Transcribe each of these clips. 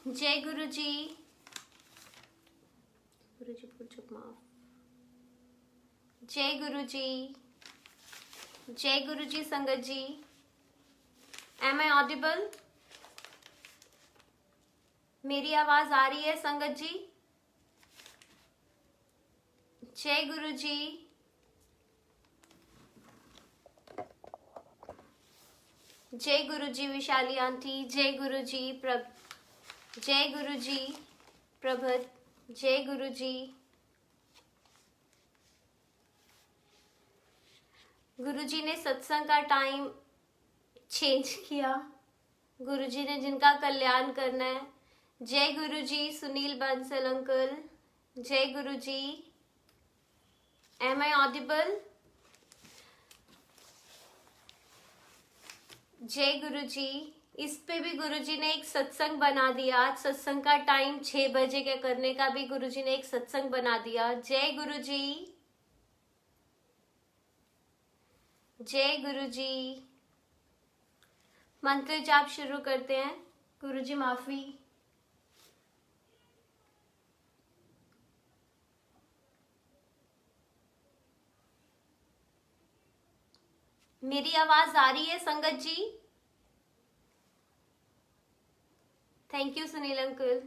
जय गुरु जी। गुरु जी भूल चुक माफ। जय गुरु जी। जय गुरु जी। संगत जी, एम आई ऑडिबल? मेरी आवाज आ रही है संगत जी? जय गुरु जी। जय गुरु जी विशाली आंटी। जय गुरु जी जय गुरु जी प्रभत। जय गुरु जी। गुरु जी ने सत्संग का टाइम चेंज किया। गुरु जी ने जिनका कल्याण करना है। जय गुरु जी सुनील बंसल अंकल। जय गुरु जी। M I audible? जय गुरु जी। इस पे भी गुरु जी ने एक सत्संग बना दिया। आज सत्संग का टाइम 6 बजे के करने का भी गुरु जी ने एक सत्संग बना दिया। जय गुरु जी। जय गुरु जी। मंत्र जाप शुरू करते हैं। गुरु जी माफी। मेरी आवाज आ रही है संगत जी? Thank you Sunil uncle.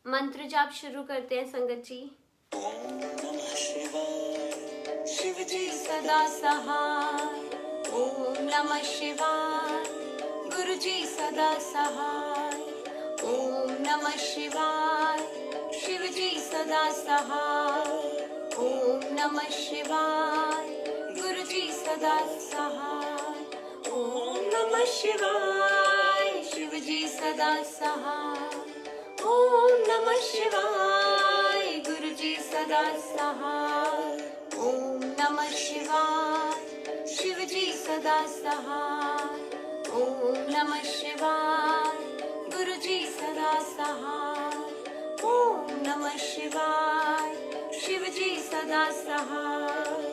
मंत्र जाप शुरू करते हैं संगत जी। ओम नमः शिवाय। शिव जी सदा सहाय। ओम नमः शिवाय। गुरु जी सदा सहाय। ओम नमः शिवाय। शिव जी सदा सहाय। ओम नमः शिवाय। गुरु जी सदा सहाय। ओम नमः शिवाय। शिव जी सदा सहाय। ओम नमः शिवाय। गुरु जी सदा सहाय। ओम नमः शिवाय। शिव जी सदा सहाय। ओम नमः शिवाय। गुरु जी सदा सहाय। ओम नमः शिवाय। शिव जी सदा सहाय।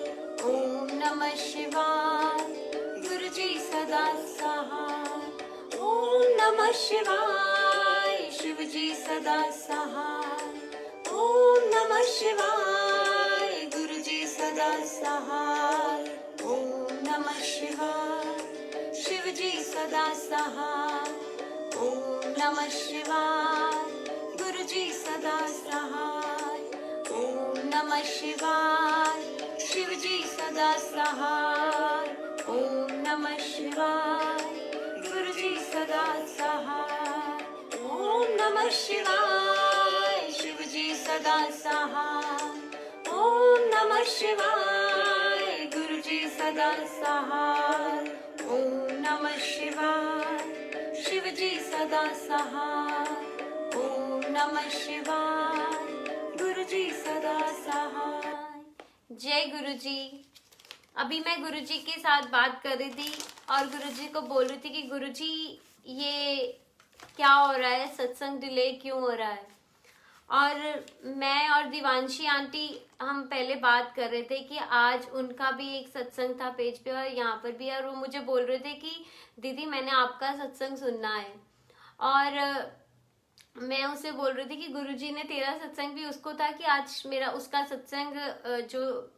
ओम नमः शिवाय। गुरु जी सदा सहाय। ओम नमः शिवाय। शिव जी सदा सहाय। ओम नमः शिवाय। गुरु जी सदा सहाय। ओम नमः शिवाय। शिव जी सदा सहाय। ओम नमः शिवाय। गुरु जी सदा सहाय। ओम नमः शिवाय। शिव जी सदा सहाय। ओम नमः शिवाय। गुरु जी सदा सहाय। ओम नमः शिवाय। शिव जी सदा सहाय। ओम नमः शिवाय। गुरु जी सदा सहाय। ओम नमः शिवाय। शिव जी सदा सहाय। ओम नमः शिवाय। गुरु जी सदा सहाय। जय गुरु जी। अभी मैं गुरु जी के साथ बात कर रही थी और गुरु जी को बोल रही थी कि गुरु जी ये क्या हो रहा है, सत्संग डिले क्यों हो रहा है। और मैं और दिवांशी आंटी हम पहले बात कर रहे थे कि आज उनका भी एक सत्संग था पेज पे और यहाँ पर भी, और वो मुझे बोल रहे थे कि दीदी मैंने आपका सत्संग सुनना है। और मैं उसे बोल रही थी कि गुरुजी ने तेरा सत्संग भी उसको था कि आज मेरा उसका सत्संग जो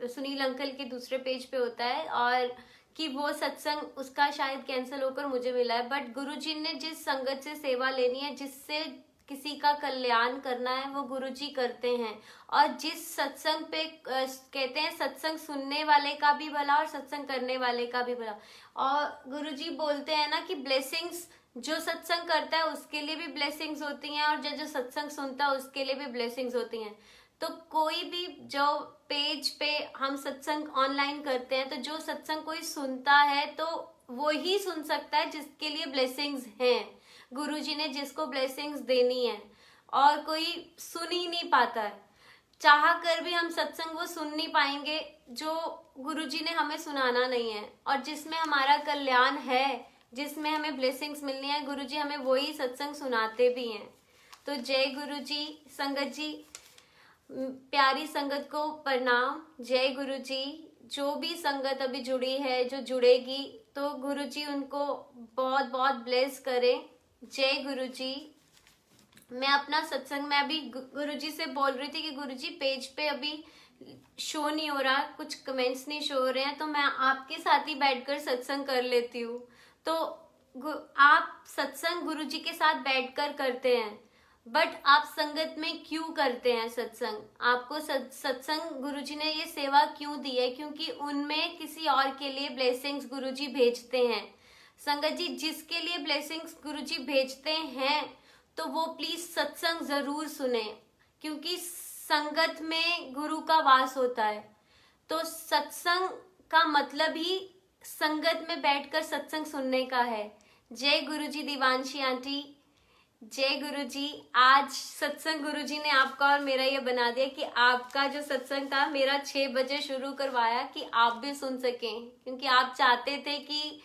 सुनील अंकल के दूसरे पेज पे होता है और कि वो सत्संग उसका शायद कैंसिल होकर मुझे मिला है। बट गुरुजी ने जिस संगत से सेवा लेनी है, जिससे किसी का कल्याण करना है, वो गुरुजी करते हैं। और जिस सत्संग पे कहते हैं सत्संग सुनने वाले का भी भला और सत्संग करने वाले का भी भला। और गुरुजी बोलते हैं ना कि ब्लेसिंग्स जो सत्संग करता है उसके लिए भी ब्लेसिंग्स होती हैं और जो सत्संग सुनता है उसके लिए भी ब्लेसिंग्स होती हैं। तो कोई भी जो पेज पे हम सत्संग ऑनलाइन करते हैं, तो जो सत्संग कोई सुनता है तो वो ही सुन सकता है जिसके लिए ब्लेसिंग्स हैं। गुरुजी ने जिसको ब्लेसिंग्स देनी है, और कोई सुन ही नहीं पाता है। चाह कर भी हम सत्संग वो सुन नहीं पाएंगे जो गुरुजी ने हमें सुनाना नहीं है। और जिसमें हमारा कल्याण है, जिसमें हमें ब्लेसिंग्स मिलनी है, गुरुजी हमें वही सत्संग सुनाते भी हैं। तो जय गुरुजी। संगत जी, प्यारी संगत को प्रणाम। जय गुरुजी। जो भी संगत अभी जुड़ी है, जो जुड़ेगी, तो गुरुजी उनको बहुत बहुत ब्लेस करें। जय गुरुजी। मैं अपना सत्संग में अभी गुरुजी से बोल रही थी कि गुरुजी पेज पे अभी शो नहीं हो रहा, कुछ कमेंट्स नहीं शो हो रहे हैं, तो मैं आपके साथ ही बैठकर सत्संग कर लेती हूँ। तो आप सत्संग गुरुजी के साथ बैठकर करते हैं, बट आप संगत में क्यों करते हैं सत्संग? आपको सत्संग गुरुजी ने ये सेवा क्यों दी है? क्योंकि उनमें किसी और के लिए ब्लेसिंग्स गुरुजी भेजते हैं। संगत जी, जिसके लिए ब्लेसिंग्स गुरुजी भेजते हैं तो वो प्लीज सत्संग जरूर सुने, क्योंकि संगत में गुरु का वास होता है। तो सत्संग का मतलब ही संगत में बैठकर सत्संग सुनने का है। जय गुरुजी दिवांशी आंटी, जय गुरुजी। आज सत्संग गुरुजी ने आपका और मेरा ये बना दिया कि आपका जो सत्संग था मेरा 6 बजे शुरू करवाया कि आप भी सुन सकें, क्योंकि आप चाहते थे कि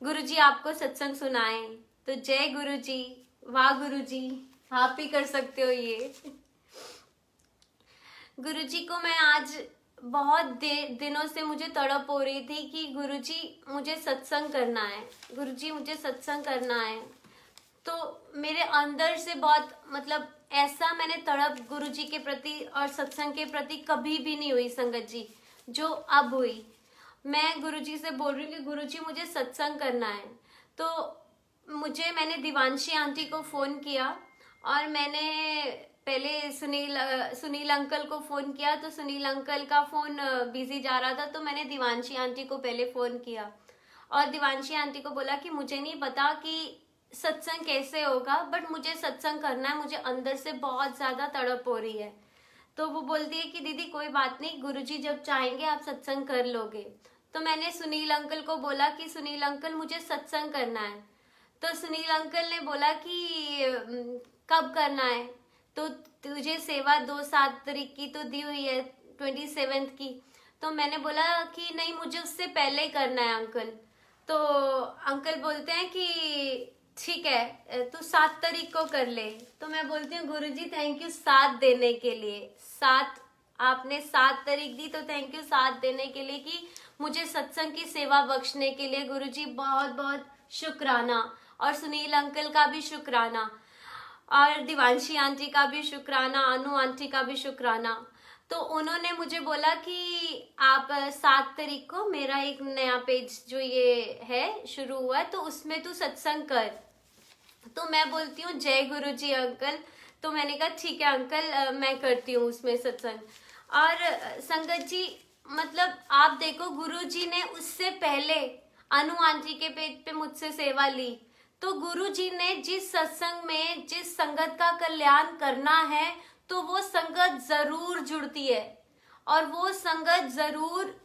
गुरुजी आपको सत्संग सुनाएं। तो जय गुरुजी, वाह गुरुजी, आप ही कर सकते हो ये। गुरुजी को मैं आज बहुत दिनों से मुझे तड़प हो रही थी कि गुरुजी मुझे सत्संग करना है, गुरुजी मुझे सत्संग करना है। तो मेरे अंदर से बहुत मतलब ऐसा मैंने तड़प गुरुजी के प्रति और सत्संग के प्रति कभी भी नहीं हुई संगत जी, जो अब हुई। मैं गुरुजी से बोल रही हूँ कि गुरुजी मुझे सत्संग करना है। तो मैंने दिवांशी आंटी को फ़ोन किया और मैंने पहले सुनील अंकल को फ़ोन किया, तो सुनील अंकल का फ़ोन बिजी जा रहा था, तो मैंने दिवांशी आंटी को पहले फ़ोन किया और दिवांशी आंटी को बोला कि मुझे नहीं पता कि सत्संग कैसे होगा, बट मुझे सत्संग करना है, मुझे अंदर से बहुत ज़्यादा तड़प हो रही है। तो वो बोलती है कि दीदी कोई बात नहीं, गुरुजी जब चाहेंगे आप सत्संग कर लोगे। तो मैंने सुनील अंकल को बोला कि सुनील अंकल मुझे सत्संग करना है। तो सुनील अंकल ने बोला कि कब करना है? तो तुझे सेवा 2-7 तारीख की तो दी हुई है, 27 की। तो मैंने बोला कि नहीं, मुझे उससे पहले करना है अंकल। तो अंकल बोलते हैं कि ठीक है तू 7 तारीख को कर ले। तो मैं बोलती हूँ गुरुजी थैंक यू 7 देने के लिए। 7 आपने 7 तारीख दी, तो थैंक यू 7 देने के लिए कि मुझे सत्संग की सेवा बख्शने के लिए। गुरुजी बहुत बहुत शुक्राना, और सुनील अंकल का भी शुक्राना, और दिवांशी आंटी का भी शुक्राना, अनु आंटी का भी शुक्राना। तो उन्होंने मुझे बोला कि आप 7 तारीख को मेरा एक नया पेज जो ये है शुरू हुआ है, तो उसमें तू सत्संग कर। तो मैं बोलती हूँ जय गुरुजी अंकल। तो मैंने कहा ठीक है अंकल, मैं करती हूँ उसमें सत्संग। और संगत जी मतलब आप देखो, गुरुजी ने उससे पहले अनु आंटी के पेज पे मुझसे सेवा ली। तो गुरुजी ने जिस सत्संग में जिस संगत का कल्याण करना है, तो वो संगत जरूर जुड़ती है और वो संगत जरूर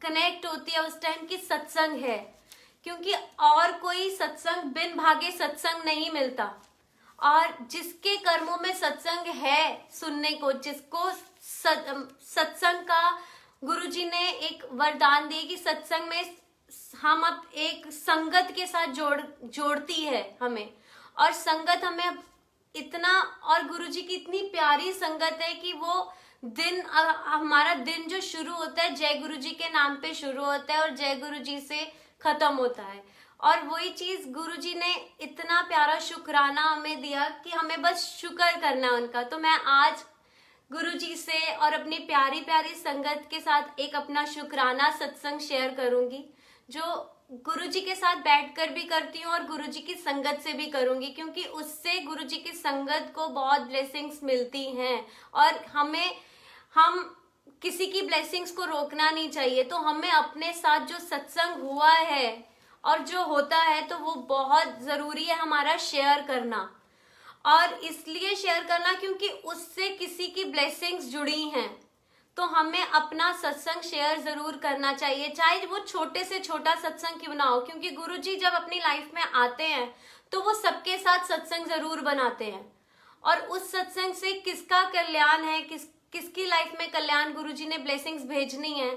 कनेक्ट होती है उस टाइम की सत्संग है, क्योंकि और कोई सत्संग बिन भागे सत्संग नहीं मिलता। और जिसके कर्मों में सत्संग है सुनने को, जिसको सत्संग का गुरुजी ने एक वरदान दिए कि सत्संग में हम अब एक संगत के साथ जोड़ती है हमें, और संगत हमें इतना, और गुरुजी की इतनी प्यारी संगत है कि वो दिन हमारा दिन जो शुरू होता है जय गुरुजी के नाम पे शुरू होता है और जय गुरुजी से खत्म होता है। और वही चीज गुरुजी ने इतना प्यारा शुक्राना हमें दिया कि हमें बस शुक्र करना है उनका। तो मैं आज गुरुजी से और अपनी प्यारी प्यारी संगत के साथ एक अपना शुक्राना सत्संग शेयर करूंगी, जो गुरुजी के साथ बैठकर भी करती हूँ और गुरुजी की संगत से भी करूंगी, क्योंकि उससे गुरुजी की संगत को बहुत ब्लेसिंग्स मिलती हैं। और हम किसी की ब्लेसिंग्स को रोकना नहीं चाहिए। तो हमें अपने साथ जो सत्संग हुआ है और जो होता है, तो वो बहुत जरूरी है हमारा शेयर करना। और इसलिए शेयर करना क्योंकि उससे किसी की ब्लेसिंग्स जुड़ी हैं। तो हमें अपना सत्संग शेयर जरूर करना चाहिए, चाहे वो छोटे से छोटा सत्संग क्यों ना हो, क्योंकि गुरुजी जब अपनी लाइफ में आते हैं तो वो सबके साथ सत्संग जरूर बनाते हैं। और उस सत्संग से किसका कल्याण है, किसकी लाइफ में कल्याण गुरुजी ने ब्लेसिंग्स भेजनी है,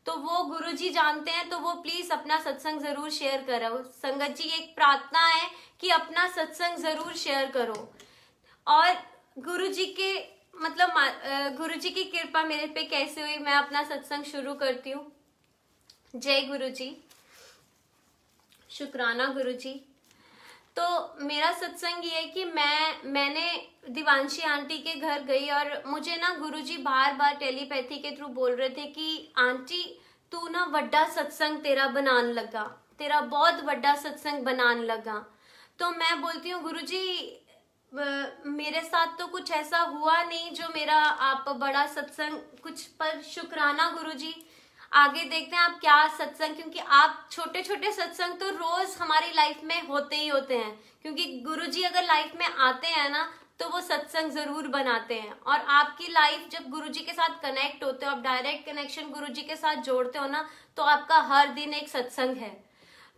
तो वो गुरुजी जानते हैं। तो वो प्लीज अपना सत्संग जरूर शेयर करो। संगत जी एक प्रार्थना है कि अपना सत्संग जरूर शेयर करो। और गुरुजी के मतलब गुरुजी की कृपा मेरे पे कैसे हुई, मैं अपना सत्संग शुरू करती हूँ। जय गुरुजी। शुक्राना गुरुजी। तो मेरा सत्संग ये है कि मैंने दिवांशी आंटी के घर गई और मुझे ना गुरुजी बार बार टेलीपैथी के थ्रू बोल रहे थे कि आंटी तू ना वड्डा सत्संग तेरा बनान लगा, तेरा बहुत वड्डा सत्संग बनान लगा। तो मैं बोलती हूँ गुरुजी मेरे साथ तो कुछ ऐसा हुआ नहीं जो मेरा आप बड़ा सत्संग कुछ, पर शुक्राना गुरुजी। आगे देखते हैं आप क्या सत्संग, क्योंकि आप छोटे छोटे सत्संग तो रोज हमारी लाइफ में होते ही होते हैं, क्योंकि गुरुजी अगर लाइफ में आते हैं ना तो वो सत्संग जरूर बनाते हैं। और आपकी लाइफ जब गुरुजी के साथ कनेक्ट होते हो, आप डायरेक्ट कनेक्शन गुरुजी के साथ जोड़ते हो ना, तो आपका हर दिन एक सत्संग है।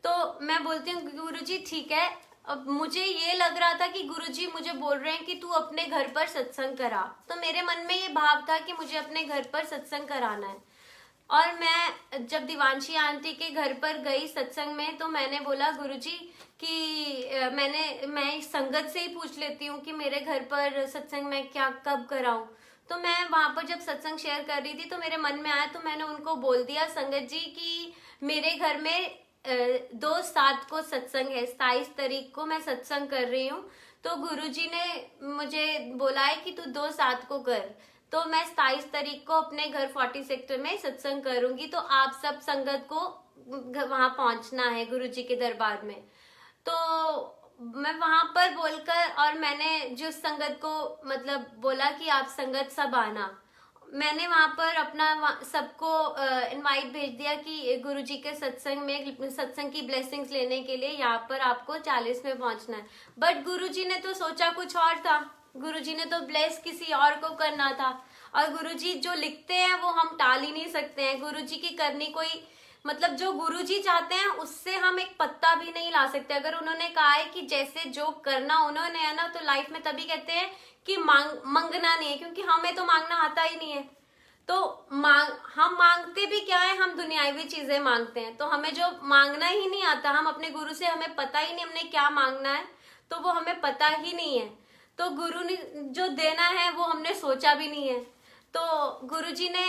तो मैं बोलती हूँ गुरुजी ठीक है। अब मुझे ये लग रहा था कि गुरुजी मुझे बोल रहे हैं कि तू अपने घर पर सत्संग करा, तो मेरे मन में ये भाव था कि मुझे अपने घर पर सत्संग कराना है। और मैं जब दिवांशी आंटी के घर पर गई सत्संग में, तो मैंने बोला गुरुजी कि मैं संगत से ही पूछ लेती हूँ कि मेरे घर पर सत्संग मैं क्या कब कराऊं। तो मैं वहां पर जब सत्संग शेयर कर रही थी तो मेरे मन में आया, तो मैंने उनको बोल दिया संगत जी कि मेरे घर में 2/7 को सत्संग है, 27 तारीख को मैं सत्संग कर रही हूँ। तो गुरुजी ने मुझे बोला है कि तू 2/7 को कर। तो मैं 27 तारीख को अपने घर 40 सेक्टर में सत्संग करूंगी, तो आप सब संगत को वहां पहुंचना है गुरुजी के दरबार में। तो मैं वहां पर बोलकर, और मैंने जिस संगत को मतलब बोला कि आप संगत सब आना, मैंने वहां पर अपना सबको इनवाइट भेज दिया कि गुरुजी के सत्संग में सत्संग की ब्लेसिंग्स लेने के लिए यहाँ पर आपको 40 में पहुंचना है। बट गुरुजी ने तो सोचा कुछ और था, गुरुजी ने तो ब्लेस किसी और को करना था। और गुरुजी जो लिखते हैं वो हम टाल ही नहीं सकते हैं। गुरुजी की करनी कोई मतलब जो गुरुजी चाहते हैं उससे हम एक पत्ता भी नहीं ला सकते। अगर उन्होंने कहा है कि जैसे जो करना उन्होंने है ना, तो लाइफ में तभी कहते हैं कि मांगना नहीं है, क्योंकि हमें तो मांगना आता ही नहीं है। तो हम मांगते भी क्या है, हम दुनियावी चीजें मांगते हैं। तो हमें जो मांगना ही नहीं आता, हम अपने गुरु से हमें पता ही नहीं हमने क्या मांगना है, तो वो हमें पता ही नहीं है। तो गुरु ने जो देना है वो हमने सोचा भी नहीं है। तो गुरुजी ने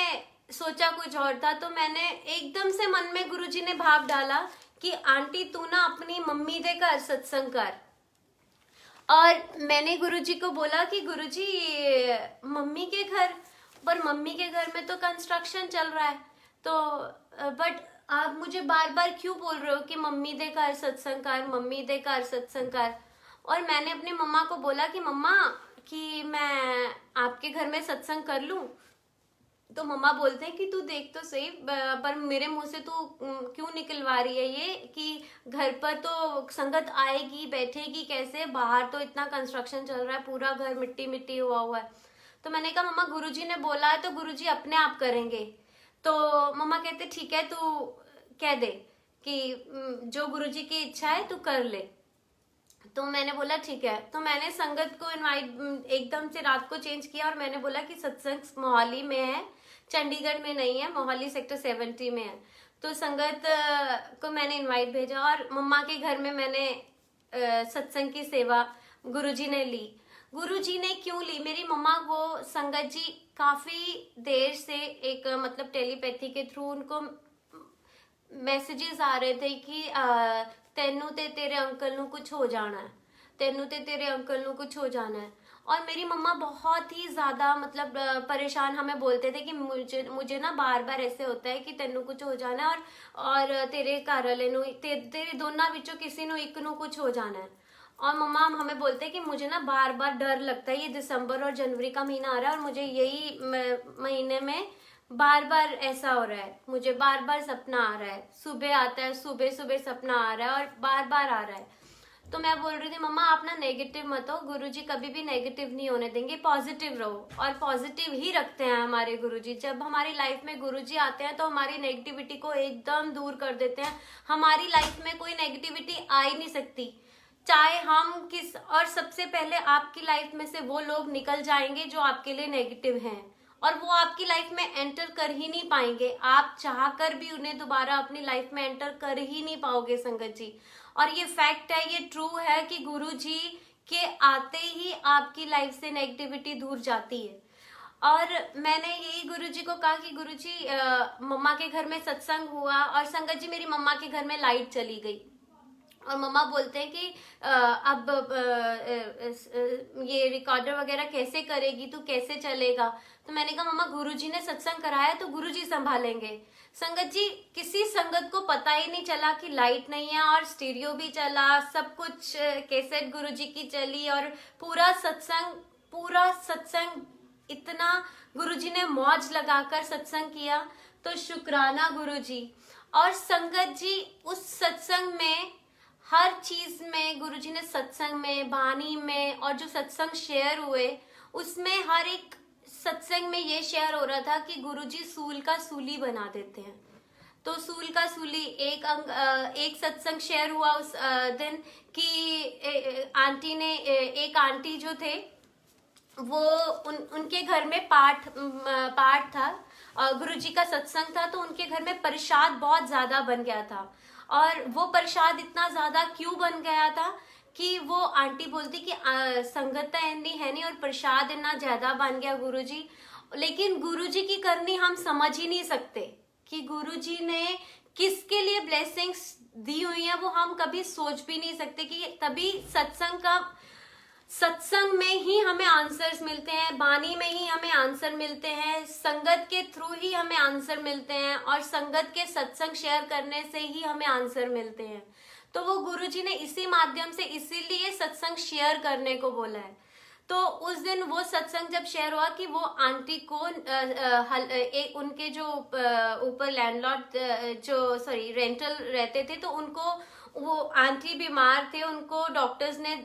सोचा कुछ और था। तो मैंने एकदम से मन में गुरुजी ने भाव डाला कि आंटी तू ना अपनी मम्मी दे घर सत्संग कर। और मैंने गुरुजी को बोला कि गुरुजी मम्मी के घर, पर मम्मी के घर में तो कंस्ट्रक्शन चल रहा है, तो बट आप मुझे बार बार क्यों बोल रहे हो कि मम्मी दे घर सत्संग कर, मम्मी दे घर सत्संग कर। और मैंने अपनी मम्मा को बोला कि मम्मा कि मैं आपके घर में सत्संग कर लूं। तो मम्मा बोलते हैं कि तू देख तो सही, पर मेरे मुंह से तू क्यों निकलवा रही है ये कि घर पर तो संगत आएगी बैठेगी कैसे, बाहर तो इतना कंस्ट्रक्शन चल रहा है, पूरा घर मिट्टी मिट्टी हुआ है। तो मैंने कहा मम्मा गुरुजी ने बोला है तो गुरुजी अपने आप करेंगे। तो मम्मा कहते ठीक है तू कह दे कि जो गुरुजी की इच्छा है तू कर ले। तो मैंने बोला ठीक है। तो मैंने संगत को इनवाइट एकदम से रात को चेंज किया और मैंने बोला कि सत्संग मोहाली में है, चंडीगढ़ में नहीं है, मोहाली सेक्टर 70 में है। तो संगत को मैंने इनवाइट भेजा और मम्मा के घर में मैंने सत्संग की सेवा गुरुजी ने ली। गुरुजी ने क्यों ली, मेरी मम्मा को संगत जी काफी देर से एक मतलब टेलीपैथी के थ्रू उनको मैसेजेस आ रहे थे कि तेनू ते तेरे अंकल नू कुछ हो जाना है, तेनू ते तेरे अंकल नू कुछ हो जाना है। और मेरी मम्मा बहुत ही ज्यादा मतलब परेशान हमें बोलते थे कि मुझे ना बार बार ऐसे होता है कि तेनू कुछ हो जाना है और तेरे घर वाले नू तेरे दोनों विचों किसी नू एक नू कुछ हो जाना है। और मम्मा हमें बोलते हैं कि मुझे ना बार बार डर लगता है, ये दिसंबर और जनवरी का महीना आ रहा है और मुझे यही महीने में बार बार ऐसा हो रहा है, मुझे बार बार सपना आ रहा है, सुबह आता है, सुबह सुबह सपना आ रहा है और बार बार आ रहा है। तो मैं बोल रही थी मम्मा आप ना नेगेटिव मत हो, गुरुजी कभी भी नेगेटिव नहीं होने देंगे, पॉजिटिव रहो। और पॉजिटिव ही रखते हैं हमारे गुरुजी। जब हमारी लाइफ में गुरुजी आते हैं तो हमारी नेगेटिविटी को एकदम दूर कर देते हैं। हमारी लाइफ में कोई नेगेटिविटी आ ही नहीं सकती, चाहे हम किस, और सबसे पहले आपकी लाइफ में से वो लोग निकल जाएंगे जो आपके लिए नेगेटिव हैं और वो आपकी लाइफ में एंटर कर ही नहीं पाएंगे। आप चाह कर भी उन्हें दोबारा अपनी लाइफ में एंटर कर ही नहीं पाओगे संगत जी। और ये फैक्ट है, ये ट्रू है कि गुरु जी के आते ही आपकी लाइफ से नेगेटिविटी दूर जाती है। और मैंने यही गुरु जी को कहा कि गुरु जी मम्मा के घर में सत्संग हुआ और संगत जी मेरी मम्मा के घर में लाइट चली गई। और मम्मा बोलते हैं कि अब ये रिकॉर्डर वगैरह कैसे करेगी, तू कैसे चलेगा। तो मैंने कहा मम्मा गुरुजी ने सत्संग कराया तो गुरुजी संभालेंगे। संगत जी, किसी संगत को पता ही नहीं चला कि लाइट नहीं है और स्टीरियो भी चला, सब कुछ कैसेट गुरुजी की चली और पूरा सत्संग इतना गुरुजी ने मौज लगाकर सत्संग किया। तो शुक्राना गुरुजी। और संगत जी, उस सत्संग में हर चीज में गुरुजी ने, सत्संग में, बानी में, और जो सत्संग शेयर हुए उसमें हर एक सत्संग में ये शेयर हो रहा था कि गुरुजी सूल का सूली बना देते हैं। तो सूल का सूली एक सत्संग शेयर हुआ उस दिन कि आंटी ने, एक आंटी जो थे वो उनके घर में पाठ था, गुरुजी का सत्संग था, तो उनके घर में प्रसाद बहुत ज्यादा बन गया था। और वो प्रसाद इतना ज्यादा क्यों बन गया था कि वो आंटी बोलती कि संगत इतनी है नहीं और प्रसाद इतना ज्यादा बन गया गुरुजी। लेकिन गुरुजी की करनी हम समझ ही नहीं सकते कि गुरुजी ने किसके लिए ब्लेसिंग्स दी हुई है, वो हम कभी सोच भी नहीं सकते। कि तभी सत्संग में ही हमें आंसर्स मिलते हैं, बानी में ही हमें आंसर मिलते हैं, संगत के थ्रू ही हमें आंसर मिलते हैं, और संगत के सत्संग शेयर करने से ही हमें आंसर मिलते हैं। तो वो गुरुजी ने इसी माध्यम से, इसीलिए सत्संग शेयर करने को बोला है। तो उस दिन वो सत्संग जब शेयर हुआ कि वो आंटी को उनके जो ऊपर लैंडलॉर्ड रेंटल रहते थे, तो उनको, वो आंटी बीमार थे, उनको डॉक्टर्स ने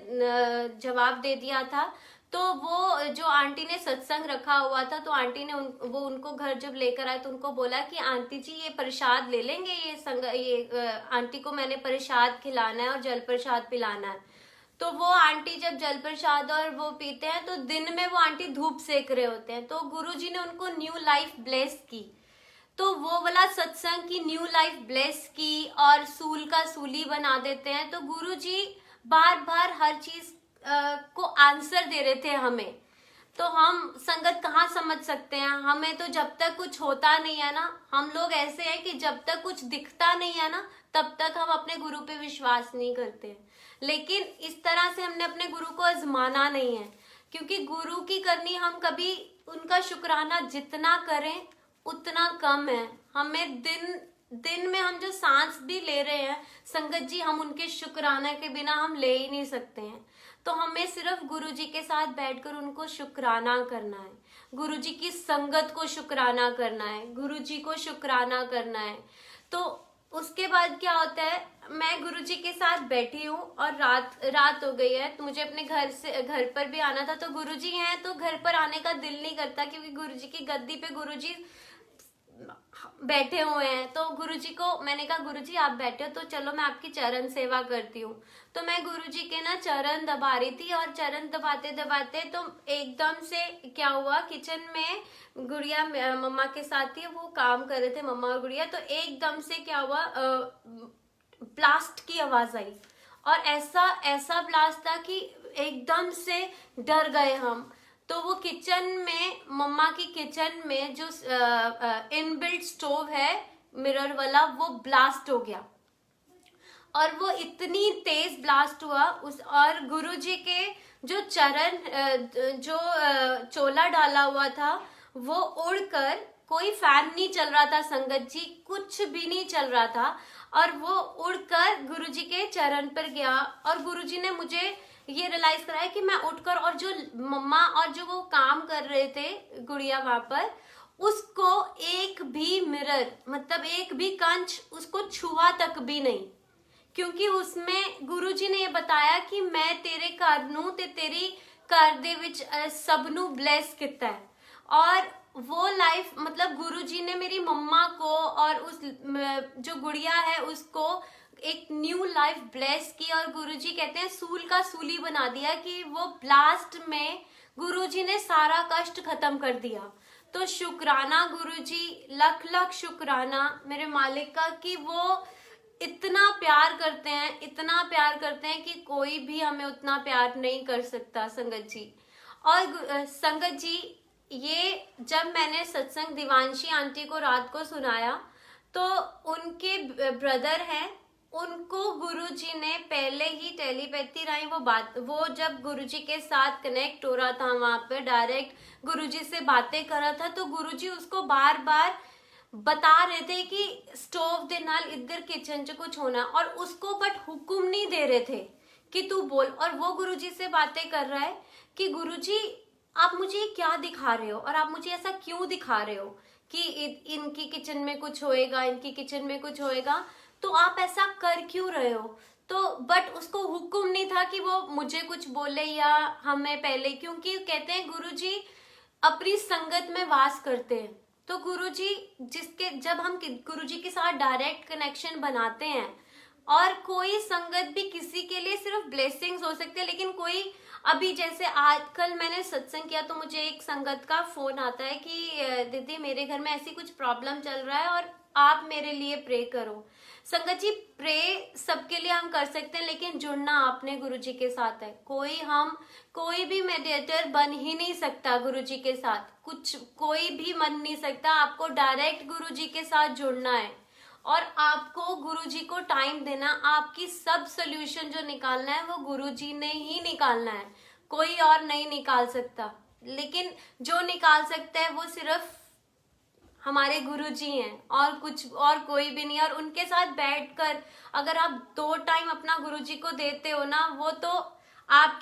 जवाब दे दिया था। तो वो जो आंटी ने सत्संग रखा हुआ था, तो आंटी ने वो उनको घर जब लेकर आए तो उनको बोला कि आंटी जी ये प्रसाद ले लेंगे, ये आंटी को मैंने प्रसाद खिलाना है और जल प्रसाद पिलाना है। तो वो आंटी जब जल प्रसाद और वो पीते हैं तो दिन में वो आंटी धूप सेक रहे होते हैं, तो गुरुजी ने उनको न्यू लाइफ ब्लेस की। तो वो वाला सत्संग की न्यू लाइफ ब्लेस की और सूल का सूली बना देते हैं। तो गुरुजी बार बार हर चीज को आंसर दे रहे थे हमें। तो हम संगत कहाँ समझ सकते हैं, हमें तो जब तक कुछ होता नहीं है ना, हम लोग ऐसे हैं कि जब तक कुछ दिखता नहीं है ना तब तक हम अपने गुरु पे विश्वास नहीं करते। लेकिन इस तरह से हमने अपने गुरु को आजमाना नहीं है, क्योंकि गुरु की करनी हम कभी, उनका शुक्राना जितना करें उतना कम है। हमें दिन में हम जो सांस भी ले रहे हैं संगत जी, हम उनके शुक्राना के बिना हम ले ही नहीं सकते हैं। तो हमें सिर्फ गुरुजी के साथ बैठकर उनको शुक्राना करना है, गुरुजी की संगत को शुक्राना करना है, गुरुजी को शुक्राना करना है। तो उसके बाद क्या होता है, मैं गुरुजी के साथ बैठी हूँ और रात हो गई है, तो मुझे अपने घर पर भी आना था। तो गुरुजी हैं तो घर पर आने का दिल नहीं करता, क्योंकि गुरुजी की गद्दी पे गुरुजी बैठे हुए हैं। तो गुरुजी को मैंने कहा गुरुजी आप बैठे हो तो चलो मैं आपकी चरण सेवा करती हूँ। तो मैं गुरुजी के ना चरण दबा रही थी, और चरण दबाते दबाते तो एकदम से क्या हुआ, किचन में गुड़िया मम्मा के साथ थी, वो काम कर रहे थे मम्मा और गुड़िया। तो एकदम से क्या हुआ, ब्लास्ट की आवाज आई, और ऐसा ब्लास्ट था कि एकदम से डर गए हम। तो वो किचन में, मम्मा की किचन में जो इनबिल्ट स्टोव है मिरर वाला, वो ब्लास्ट हो गया, और वो इतनी तेज ब्लास्ट हुआ और गुरुजी के जो चरण, जो चोला डाला हुआ था वो उड़कर, कोई फैन नहीं चल रहा था संगत जी, कुछ भी नहीं चल रहा था, और वो उड़कर गुरुजी के चरण पर गया। और गुरुजी ने मुझे ये रियलाइज कराया कि मैं उठकर, और जो मम्मा और जो वो काम कर रहे थे गुड़िया वहां पर, उसको एक भी मिरर, मतलब एक भी कंच उसको छुआ तक भी नहीं, क्योंकि उसमें गुरुजी ने ये बताया कि मैं तेरे घर नू ते तेरी घर दे विच सबनू ब्लेस किता है। और वो लाइफ, मतलब गुरुजी ने मेरी मम्मा को और उस जो गुड़िया है उसको एक न्यू लाइफ ब्लेस की, और गुरुजी कहते हैं सूल का सूली बना दिया, कि वो ब्लास्ट में गुरुजी ने सारा कष्ट खत्म कर दिया। तो शुक्राना गुरुजी, लख लख शुक्राना मेरे मालिक का, कि वो इतना प्यार करते हैं, इतना प्यार करते हैं कि कोई भी हमें उतना प्यार नहीं कर सकता संगत जी। और संगत जी, ये जब मैंने सत्संग दिवांशी आंटी को रात को सुनाया, तो उनके ब्रदर हैं उनको गुरुजी ने पहले ही टेलीपैथी राई वो जब गुरुजी के साथ कनेक्ट हो रहा था वहां पे डायरेक्ट गुरुजी से बातें कर रहा था, तो गुरुजी उसको बार बार बता रहे थे कि स्टोव दे नाल इधर किचन च कुछ होना, और उसको बट हुक्म नहीं दे रहे थे कि तू बोल। और वो गुरुजी से बातें कर रहा है कि गुरुजी आप मुझे क्या दिखा रहे हो और आप मुझे ऐसा क्यों दिखा रहे हो कि इनकी किचन में कुछ होएगा, इनकी किचन में कुछ होएगा, तो आप ऐसा कर क्यों रहे हो। तो बट उसको हुक्म नहीं था कि वो मुझे कुछ बोले या हमें पहले, क्योंकि कहते हैं गुरुजी अपनी संगत में वास करते हैं। तो गुरुजी जब हम गुरुजी के साथ डायरेक्ट कनेक्शन बनाते हैं, और कोई संगत भी किसी के लिए सिर्फ ब्लेसिंग्स हो सकते हैं, लेकिन कोई अभी जैसे आजकल मैंने सत्संग किया तो मुझे एक संगत का फोन आता है कि दीदी मेरे घर में ऐसी कुछ प्रॉब्लम चल रहा है और आप मेरे लिए प्रे करो। संगत जी प्रे सबके लिए हम कर सकते हैं, लेकिन जुड़ना आपने गुरुजी के साथ है। कोई भी मेडिएटर बन ही नहीं सकता गुरुजी के साथ, कोई भी बन नहीं सकता। आपको डायरेक्ट गुरुजी के साथ जुड़ना है और आपको गुरुजी को टाइम देना। आपकी सब सोल्यूशन जो निकालना है वो गुरुजी ने ही निकालना है, कोई और नहीं निकाल सकता। लेकिन जो निकाल सकता है वो सिर्फ हमारे गुरुजी हैं, और कोई भी नहीं। और उनके साथ बैठकर अगर आप 2 टाइम अपना गुरुजी को देते हो ना, वो तो आप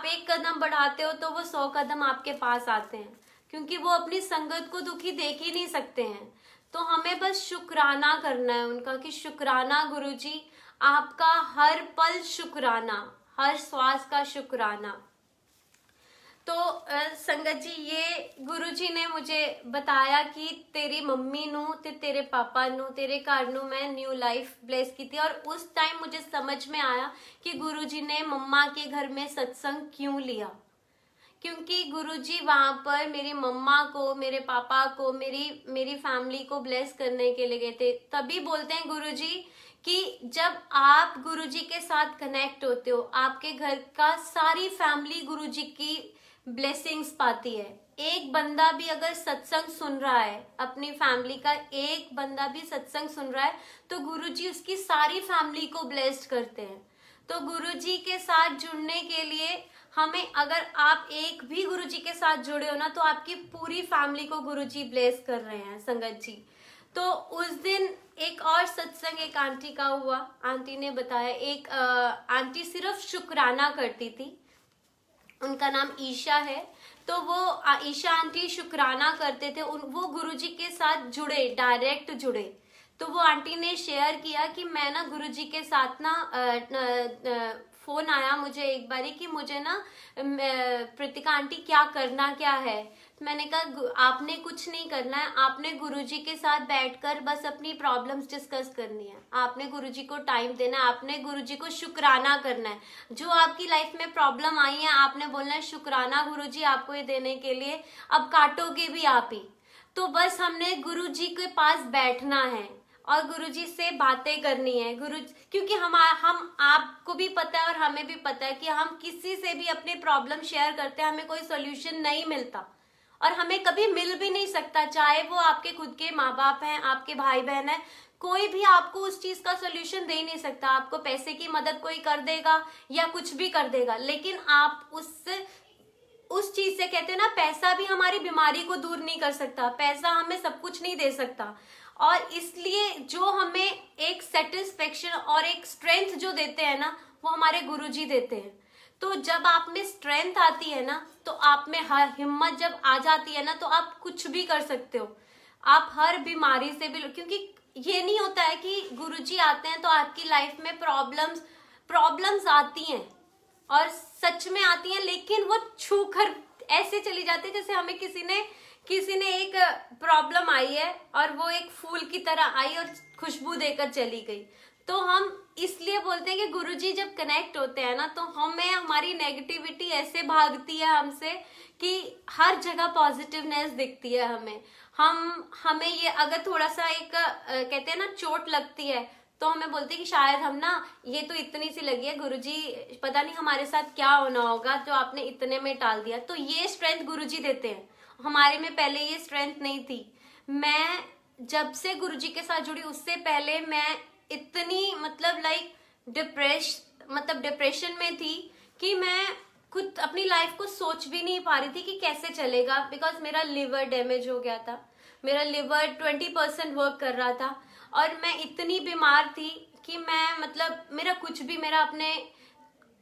1 कदम बढ़ाते हो तो वो 100 कदम आपके पास आते हैं, क्योंकि वो अपनी संगत को दुखी देख ही नहीं सकते हैं। तो हमें बस शुक्राना करना है उनका कि शुक्राना गुरुजी, आपका हर पल शुक्राना, हर श्वास का शुक्राना। तो संगत जी ये गुरुजी ने मुझे बताया कि तेरी मम्मी नू ते तेरे पापा नू तेरे घर नू मैं न्यू लाइफ ब्लेस की थी। और उस टाइम मुझे समझ में आया कि गुरुजी ने मम्मा के घर में सत्संग क्यों लिया, क्योंकि गुरुजी वहां पर मेरी मम्मा को, मेरे पापा को, मेरी फैमिली को ब्लेस करने के लिए गए थे। तभी बोलते हैं गुरुजी कि जब आप गुरुजी के साथ कनेक्ट होते हो, आपके घर का सारी फैमिली गुरुजी की ब्लेसिंग्स पाती है। एक बंदा भी अगर सत्संग सुन रहा है, अपनी फैमिली का एक बंदा भी सत्संग सुन रहा है, तो गुरुजी उसकी सारी फैमिली को ब्लेस्ड करते हैं। तो गुरुजी के साथ जुड़ने के लिए हमें, अगर आप एक भी गुरुजी के साथ जुड़े हो ना, तो आपकी पूरी फैमिली को गुरुजी ब्लेस कर रहे हैं संगत जी। तो उस दिन एक और सत्संग एक आंटी का हुआ। आंटी ने बताया, एक आंटी सिर्फ शुक्राना करती थी, उनका नाम ईशा है। तो वो ईशा आंटी शुक्राना करते थे, वो गुरुजी के साथ जुड़े, डायरेक्ट जुड़े। तो वो आंटी ने शेयर किया कि मैं ना गुरुजी के साथ ना फोन आया मुझे एक बारी कि मुझे ना प्रीतिका आंटी क्या करना क्या है। तो मैंने कहा आपने कुछ नहीं करना है, आपने गुरुजी के साथ बैठकर बस अपनी प्रॉब्लम्स डिस्कस करनी है, आपने गुरुजी को टाइम देना है, आपने गुरुजी को शुक्राना करना है। जो आपकी लाइफ में प्रॉब्लम आई है आपने बोलना है शुक्राना गुरुजी आपको ये देने के लिए, अब काटोगे भी आप ही। तो बस हमने गुरुजी के पास बैठना है और गुरुजी से बातें करनी है। क्योंकि हम आपको भी पता है और हमें भी पता है कि हम किसी से भी अपनी प्रॉब्लम शेयर करते हैं, हमें कोई सोल्यूशन नहीं मिलता और हमें कभी मिल भी नहीं सकता, चाहे वो आपके खुद के माँ बाप हैं, आपके भाई बहन है, कोई भी आपको उस चीज का सोल्यूशन दे नहीं सकता। आपको पैसे की मदद कोई कर देगा या कुछ भी कर देगा, लेकिन आप उस चीज से, कहते हैं ना, पैसा भी हमारी बीमारी को दूर नहीं कर सकता, पैसा हमें सब कुछ नहीं दे सकता। और इसलिए जो हमें एक सेटिस्फेक्शन और एक स्ट्रेंथ जो देते हैं ना, वो हमारे गुरुजी देते हैं। तो जब आप में स्ट्रेंथ आती है ना, तो आप में हर हिम्मत जब आ जाती है ना, तो आप कुछ भी कर सकते हो, आप हर बीमारी से भी। क्योंकि ये नहीं होता है कि गुरुजी आते हैं तो आपकी लाइफ में प्रॉब्लम्स आती हैं और सच में आती हैं, लेकिन वो छू कर ऐसे चली जाती है जैसे हमें किसी ने एक प्रॉब्लम आई है और वो एक फूल की तरह आई और खुशबू देकर चली गई। तो हम इसलिए बोलते हैं कि गुरुजी जब कनेक्ट होते हैं ना, तो हमारी नेगेटिविटी ऐसे भागती है हमसे कि हर जगह पॉजिटिवनेस दिखती है हमें ये अगर थोड़ा सा एक कहते हैं ना चोट लगती है, तो हमें बोलते हैं कि शायद हम ना, ये तो इतनी सी लगी है, गुरुजी पता नहीं हमारे साथ क्या होना होगा जो आपने इतने में टाल दिया। तो ये स्ट्रेंथ गुरुजी देते हैं, हमारे में पहले ये स्ट्रेंथ नहीं थी। मैं जब से गुरुजी के साथ जुड़ी, उससे पहले मैं इतनी मतलब लाइक डिप्रेशन में थी कि मैं खुद अपनी लाइफ को सोच भी नहीं पा रही थी कि कैसे चलेगा, बिकॉज मेरा लिवर डैमेज हो गया था, मेरा लिवर 20% वर्क कर रहा था और मैं इतनी बीमार थी कि मैं मतलब मेरा कुछ भी, मेरा अपने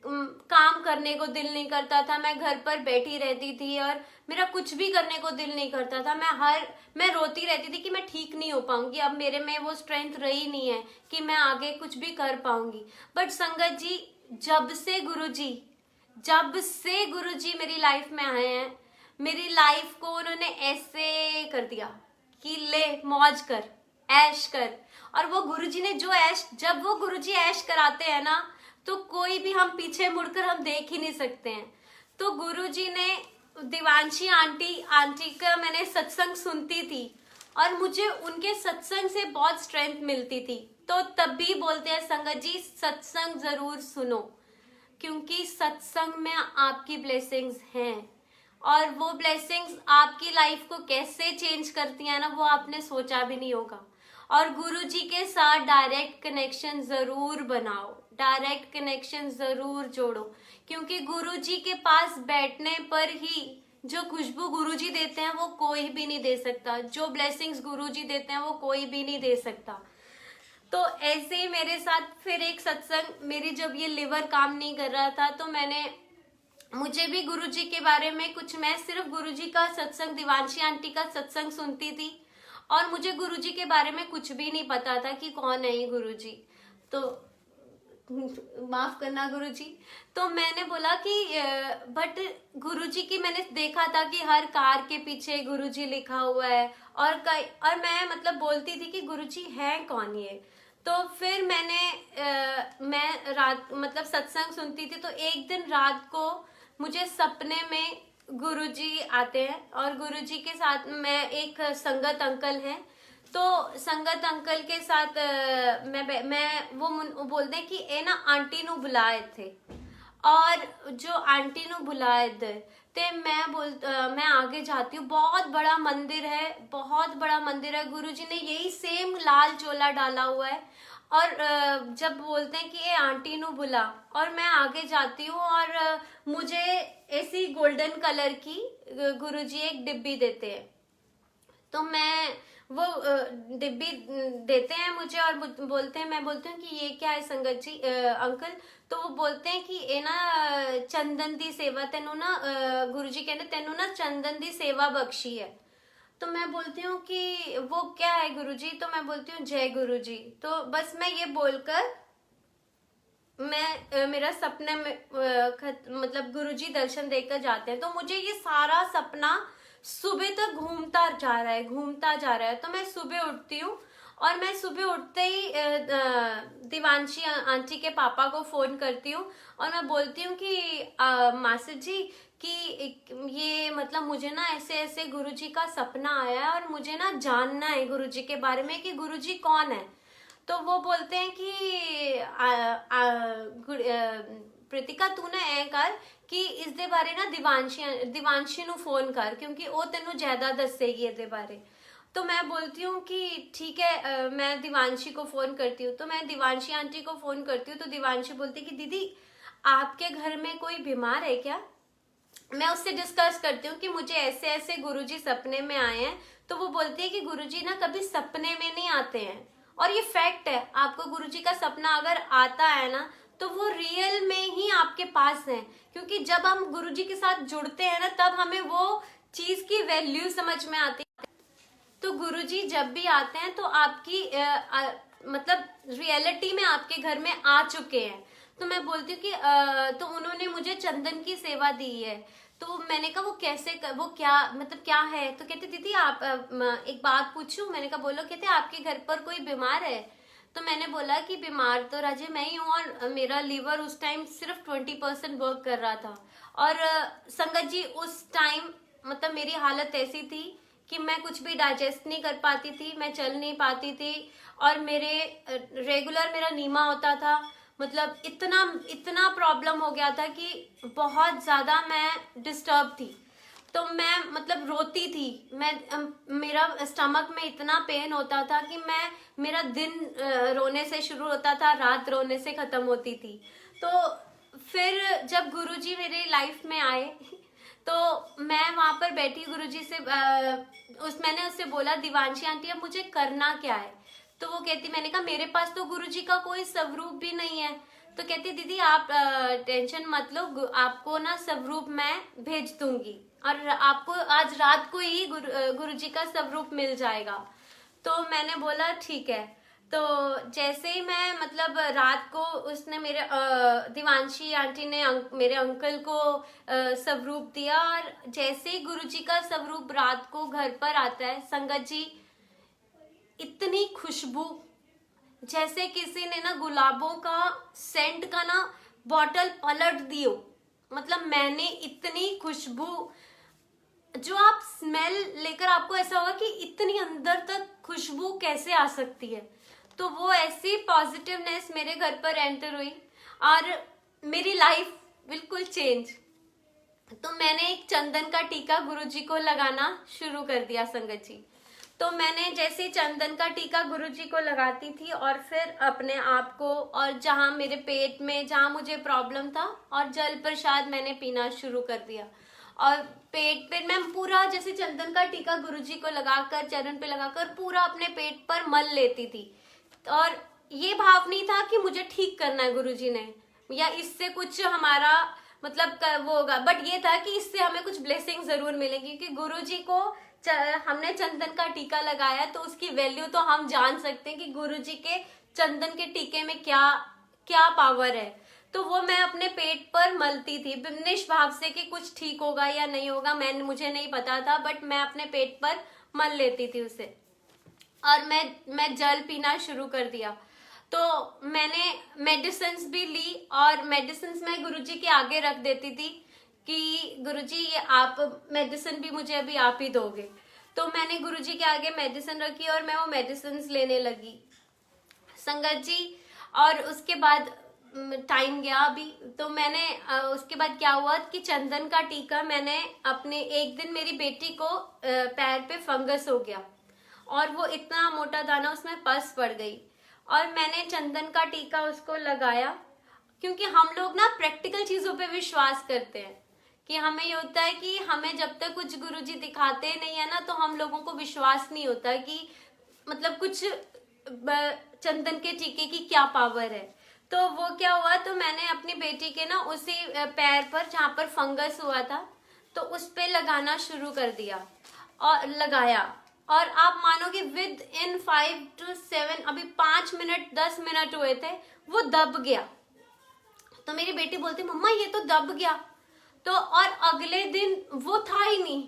काम करने को दिल नहीं करता था, मैं घर पर बैठी रहती थी और मेरा कुछ भी करने को दिल नहीं करता था। मैं रोती रहती थी कि मैं ठीक नहीं हो पाऊंगी, अब मेरे में वो स्ट्रेंथ रही नहीं है कि मैं आगे कुछ भी कर पाऊंगी। बट संगत जी, जब से गुरुजी मेरी लाइफ में आए हैं, मेरी लाइफ को उन्होंने ऐसे कर दिया कि ले मौज कर, ऐश कर। और वो गुरुजी ने जो जब वो गुरुजी ऐश कराते हैं ना, तो कोई भी हम पीछे मुड़कर हम देख ही नहीं सकते हैं। तो गुरुजी ने दिवांशी आंटी का मैंने सत्संग सुनती थी और मुझे उनके सत्संग से बहुत स्ट्रेंथ मिलती थी। तो तब भी बोलते हैं संगत जी, सत्संग जरूर सुनो, क्योंकि सत्संग में आपकी ब्लेसिंग्स हैं और वो ब्लेसिंग्स आपकी लाइफ को कैसे चेंज करती हैं ना, वो आपने सोचा भी नहीं होगा। और गुरुजी के साथ डायरेक्ट कनेक्शन जरूर बनाओ, डायरेक्ट कनेक्शन जरूर जोड़ो, क्योंकि गुरुजी के पास बैठने पर ही जो खुशबू गुरुजी देते हैं वो कोई भी नहीं दे सकता, जो ब्लेसिंग्स गुरुजी देते हैं वो कोई भी नहीं दे सकता। तो ऐसे ही मेरे साथ फिर एक सत्संग, मेरी जब ये लिवर काम नहीं कर रहा था तो मुझे भी गुरुजी के बारे में कुछ, मैं सिर्फ गुरुजी का सत्संग, दिवांशी आंटी का सत्संग सुनती थी और मुझे गुरुजी के बारे में कुछ भी नहीं पता था कि कौन है ये गुरुजी। तो माफ करना गुरुजी। तो मैंने बोला कि बट गुरुजी की मैंने देखा था कि हर कार के पीछे गुरुजी लिखा हुआ है और मैं मतलब बोलती थी कि गुरुजी है कौन ये। तो फिर मैं रात मतलब सत्संग सुनती थी, तो एक दिन रात को मुझे सपने में गुरुजी आते हैं और गुरुजी के साथ मैं एक संगत अंकल हैं, तो संगत अंकल के साथ वो बोलते हैं कि ए ना आंटी नु बुलाए थे, और जो आंटी नु बुलाए थे ते मैं आगे जाती हूँ, बहुत बड़ा मंदिर है, बहुत बड़ा मंदिर है, गुरुजी ने यही सेम लाल चोला डाला हुआ है। और जब बोलते हैं कि ये आंटी नु बुला, और मैं आगे जाती हूँ और मुझे ऐसी गोल्डन कलर की गुरुजी एक डिब्बी देते हैं। तो वो डिब्बी देते हैं मुझे और बोलते हैं, मैं बोलती हूँ कि ये क्या है संगत जी अंकल। तो वो बोलते हैं कि ये ना चंदन दी सेवा तेनू ना गुरुजी कहते तेनू ना चंदन दी सेवा बख्शी है। तो मैं बोलती हूँ कि वो क्या है गुरुजी, तो मैं बोलती हूँ जय गुरुजी। तो बस मैं ये बोलकर मेरा सपने में मतलब गुरुजी दर्शन देकर जाते हैं। तो मुझे ये सारा सपना सुबह तक घूमता जा रहा है। तो मैं सुबह उठती हूँ और मैं सुबह उठते ही दिवांशी आंटी के पापा को फोन करती हूँ और मैं बोलती हूँ कि मासी जी कि ये मतलब मुझे ना ऐसे ऐसे गुरुजी का सपना आया है और मुझे ना जानना है गुरुजी के बारे में कि गुरुजी कौन है। तो वो बोलते हैं कि प्रीतिका तू ना ऐ कर कि इस दे बारे ना दिवांशी नु फोन कर, क्योंकि वो तेनू ज्यादा दसेगी ये बारे। तो मैं बोलती हूँ कि ठीक है, मैं दिवांशी को फोन करती हूँ। तो मैं दिवांशी आंटी को फोन करती हूँ तो दिवांशी बोलती कि दीदी आपके घर में कोई बीमार है क्या। मैं उससे डिस्कस करती हूँ कि मुझे ऐसे ऐसे गुरुजी सपने में आए हैं। तो वो बोलती है कि गुरुजी ना कभी सपने में नहीं आते हैं, और ये फैक्ट है, आपको गुरुजी का सपना अगर आता है ना तो वो रियल में ही आपके पास है, क्योंकि जब हम गुरुजी के साथ जुड़ते हैं ना तब हमें वो चीज की वैल्यू समझ में आती है। तो गुरुजी जब भी आते हैं तो आपकी मतलब रियलिटी में आपके घर में आ चुके हैं। तो मैं बोलती हूँ कि तो उन्होंने मुझे चंदन की सेवा दी है। तो मैंने कहा वो कैसे वो क्या मतलब क्या है। तो कहते दीदी आप एक बात पूछूं। मैंने कहा बोलो। कहते आपके घर पर कोई बीमार है। तो मैंने बोला कि बीमार तो राजे मैं ही हूँ, और मेरा लीवर उस टाइम सिर्फ 20% वर्क कर रहा था। और संगत जी उस टाइम मतलब मेरी हालत ऐसी थी कि मैं कुछ भी डाइजेस्ट नहीं कर पाती थी, मैं चल नहीं पाती थी, और रेगुलर मेरा नीमा होता था। मतलब इतना प्रॉब्लम हो गया था कि बहुत ज्यादा मैं डिस्टर्ब थी। तो मैं मतलब रोती थी। मेरा स्टमक में इतना पेन होता था कि मेरा दिन रोने से शुरू होता था, रात रोने से खत्म होती थी। तो फिर जब गुरुजी मेरे लाइफ में आए तो मैं वहां पर बैठी गुरुजी से मैंने उससे बोला, दिवांशी आंटी अब मुझे करना क्या है? तो वो कहती, मैंने कहा मेरे पास तो गुरुजी का कोई स्वरूप भी नहीं है। तो कहती, दीदी आप टेंशन मत लो, आपको ना स्वरूप मैं भेज दूंगी और आपको आज रात को ही गुरुजी का स्वरूप मिल जाएगा। तो मैंने बोला ठीक है। तो जैसे ही मैं मतलब रात को उसने मेरे दिवांशी आंटी ने मेरे अंकल को स्वरूप दिया, और जैसे ही गुरुजी का स्वरूप रात को घर पर आता है, संगत जी इतनी खुशबू, जैसे किसी ने ना गुलाबों का सेंट का ना बॉटल पलट दियो। मतलब मैंने इतनी खुशबू, जो आप स्मेल लेकर आपको ऐसा होगा कि इतनी अंदर तक खुशबू कैसे आ सकती है। तो वो ऐसी पॉजिटिवनेस मेरे घर पर एंटर हुई और मेरी लाइफ बिल्कुल चेंज। तो मैंने एक चंदन का टीका गुरुजी को लगाना शुरू कर दिया संगत जी। तो मैंने जैसे चंदन का टीका गुरुजी को लगाती थी और फिर अपने आप को, और जहां मेरे पेट में जहां मुझे प्रॉब्लम था, और जल प्रसाद मैंने पीना शुरू कर दिया। और पेट पे मैं पूरा जैसे चंदन का टीका गुरुजी को लगाकर, चरण पे लगाकर पूरा अपने पेट पर मल लेती थी। और ये भाव नहीं था कि मुझे ठीक करना है गुरुजी ने, या इससे कुछ हमारा मतलब वो होगा, बट ये था कि इससे हमें कुछ ब्लेसिंग जरूर मिलेगी, क्योंकि गुरुजी को हमने चंदन का टीका लगाया तो उसकी वैल्यू तो हम जान सकते हैं कि गुरुजी के चंदन के टीके में क्या क्या पावर है। तो वो मैं अपने पेट पर मलती थी निष्भाव से कि कुछ ठीक होगा या नहीं होगा, मुझे नहीं पता था, बट मैं अपने पेट पर मल लेती थी उसे। और मैं जल पीना शुरू कर दिया। तो मैंने मेडिसिन भी ली, और मेडिसिन मैं गुरुजी के आगे रख देती थी कि गुरुजी ये आप मेडिसिन भी मुझे अभी आप ही दोगे। तो मैंने गुरुजी के आगे मेडिसिन रखी और मैं वो मेडिसिन लेने लगी संगत जी। और उसके बाद टाइम गया अभी, तो मैंने उसके बाद क्या हुआ कि चंदन का टीका मैंने अपने, एक दिन मेरी बेटी को पैर पे फंगस हो गया और वो इतना मोटा दाना उसमें पस पड़ गई, और मैंने चंदन का टीका उसको लगाया। क्योंकि हम लोग ना प्रैक्टिकल चीजों पे विश्वास करते हैं कि हमें ये होता है कि हमें जब तक कुछ गुरुजी दिखाते नहीं है ना, तो हम लोगों को विश्वास नहीं होता कि मतलब कुछ चंदन के टीके की क्या पावर है। तो वो क्या हुआ, तो मैंने अपनी बेटी के ना उसी पैर पर जहाँ पर फंगस हुआ था तो उस पे लगाना शुरू कर दिया और लगाया, और आप मानोगे विद इन 5 to 7 अभी 5 मिनट 10 मिनट हुए थे, वो दब गया। तो मेरी बेटी बोलती, मम्मा ये तो दब गया। तो और अगले दिन वो था ही नहीं,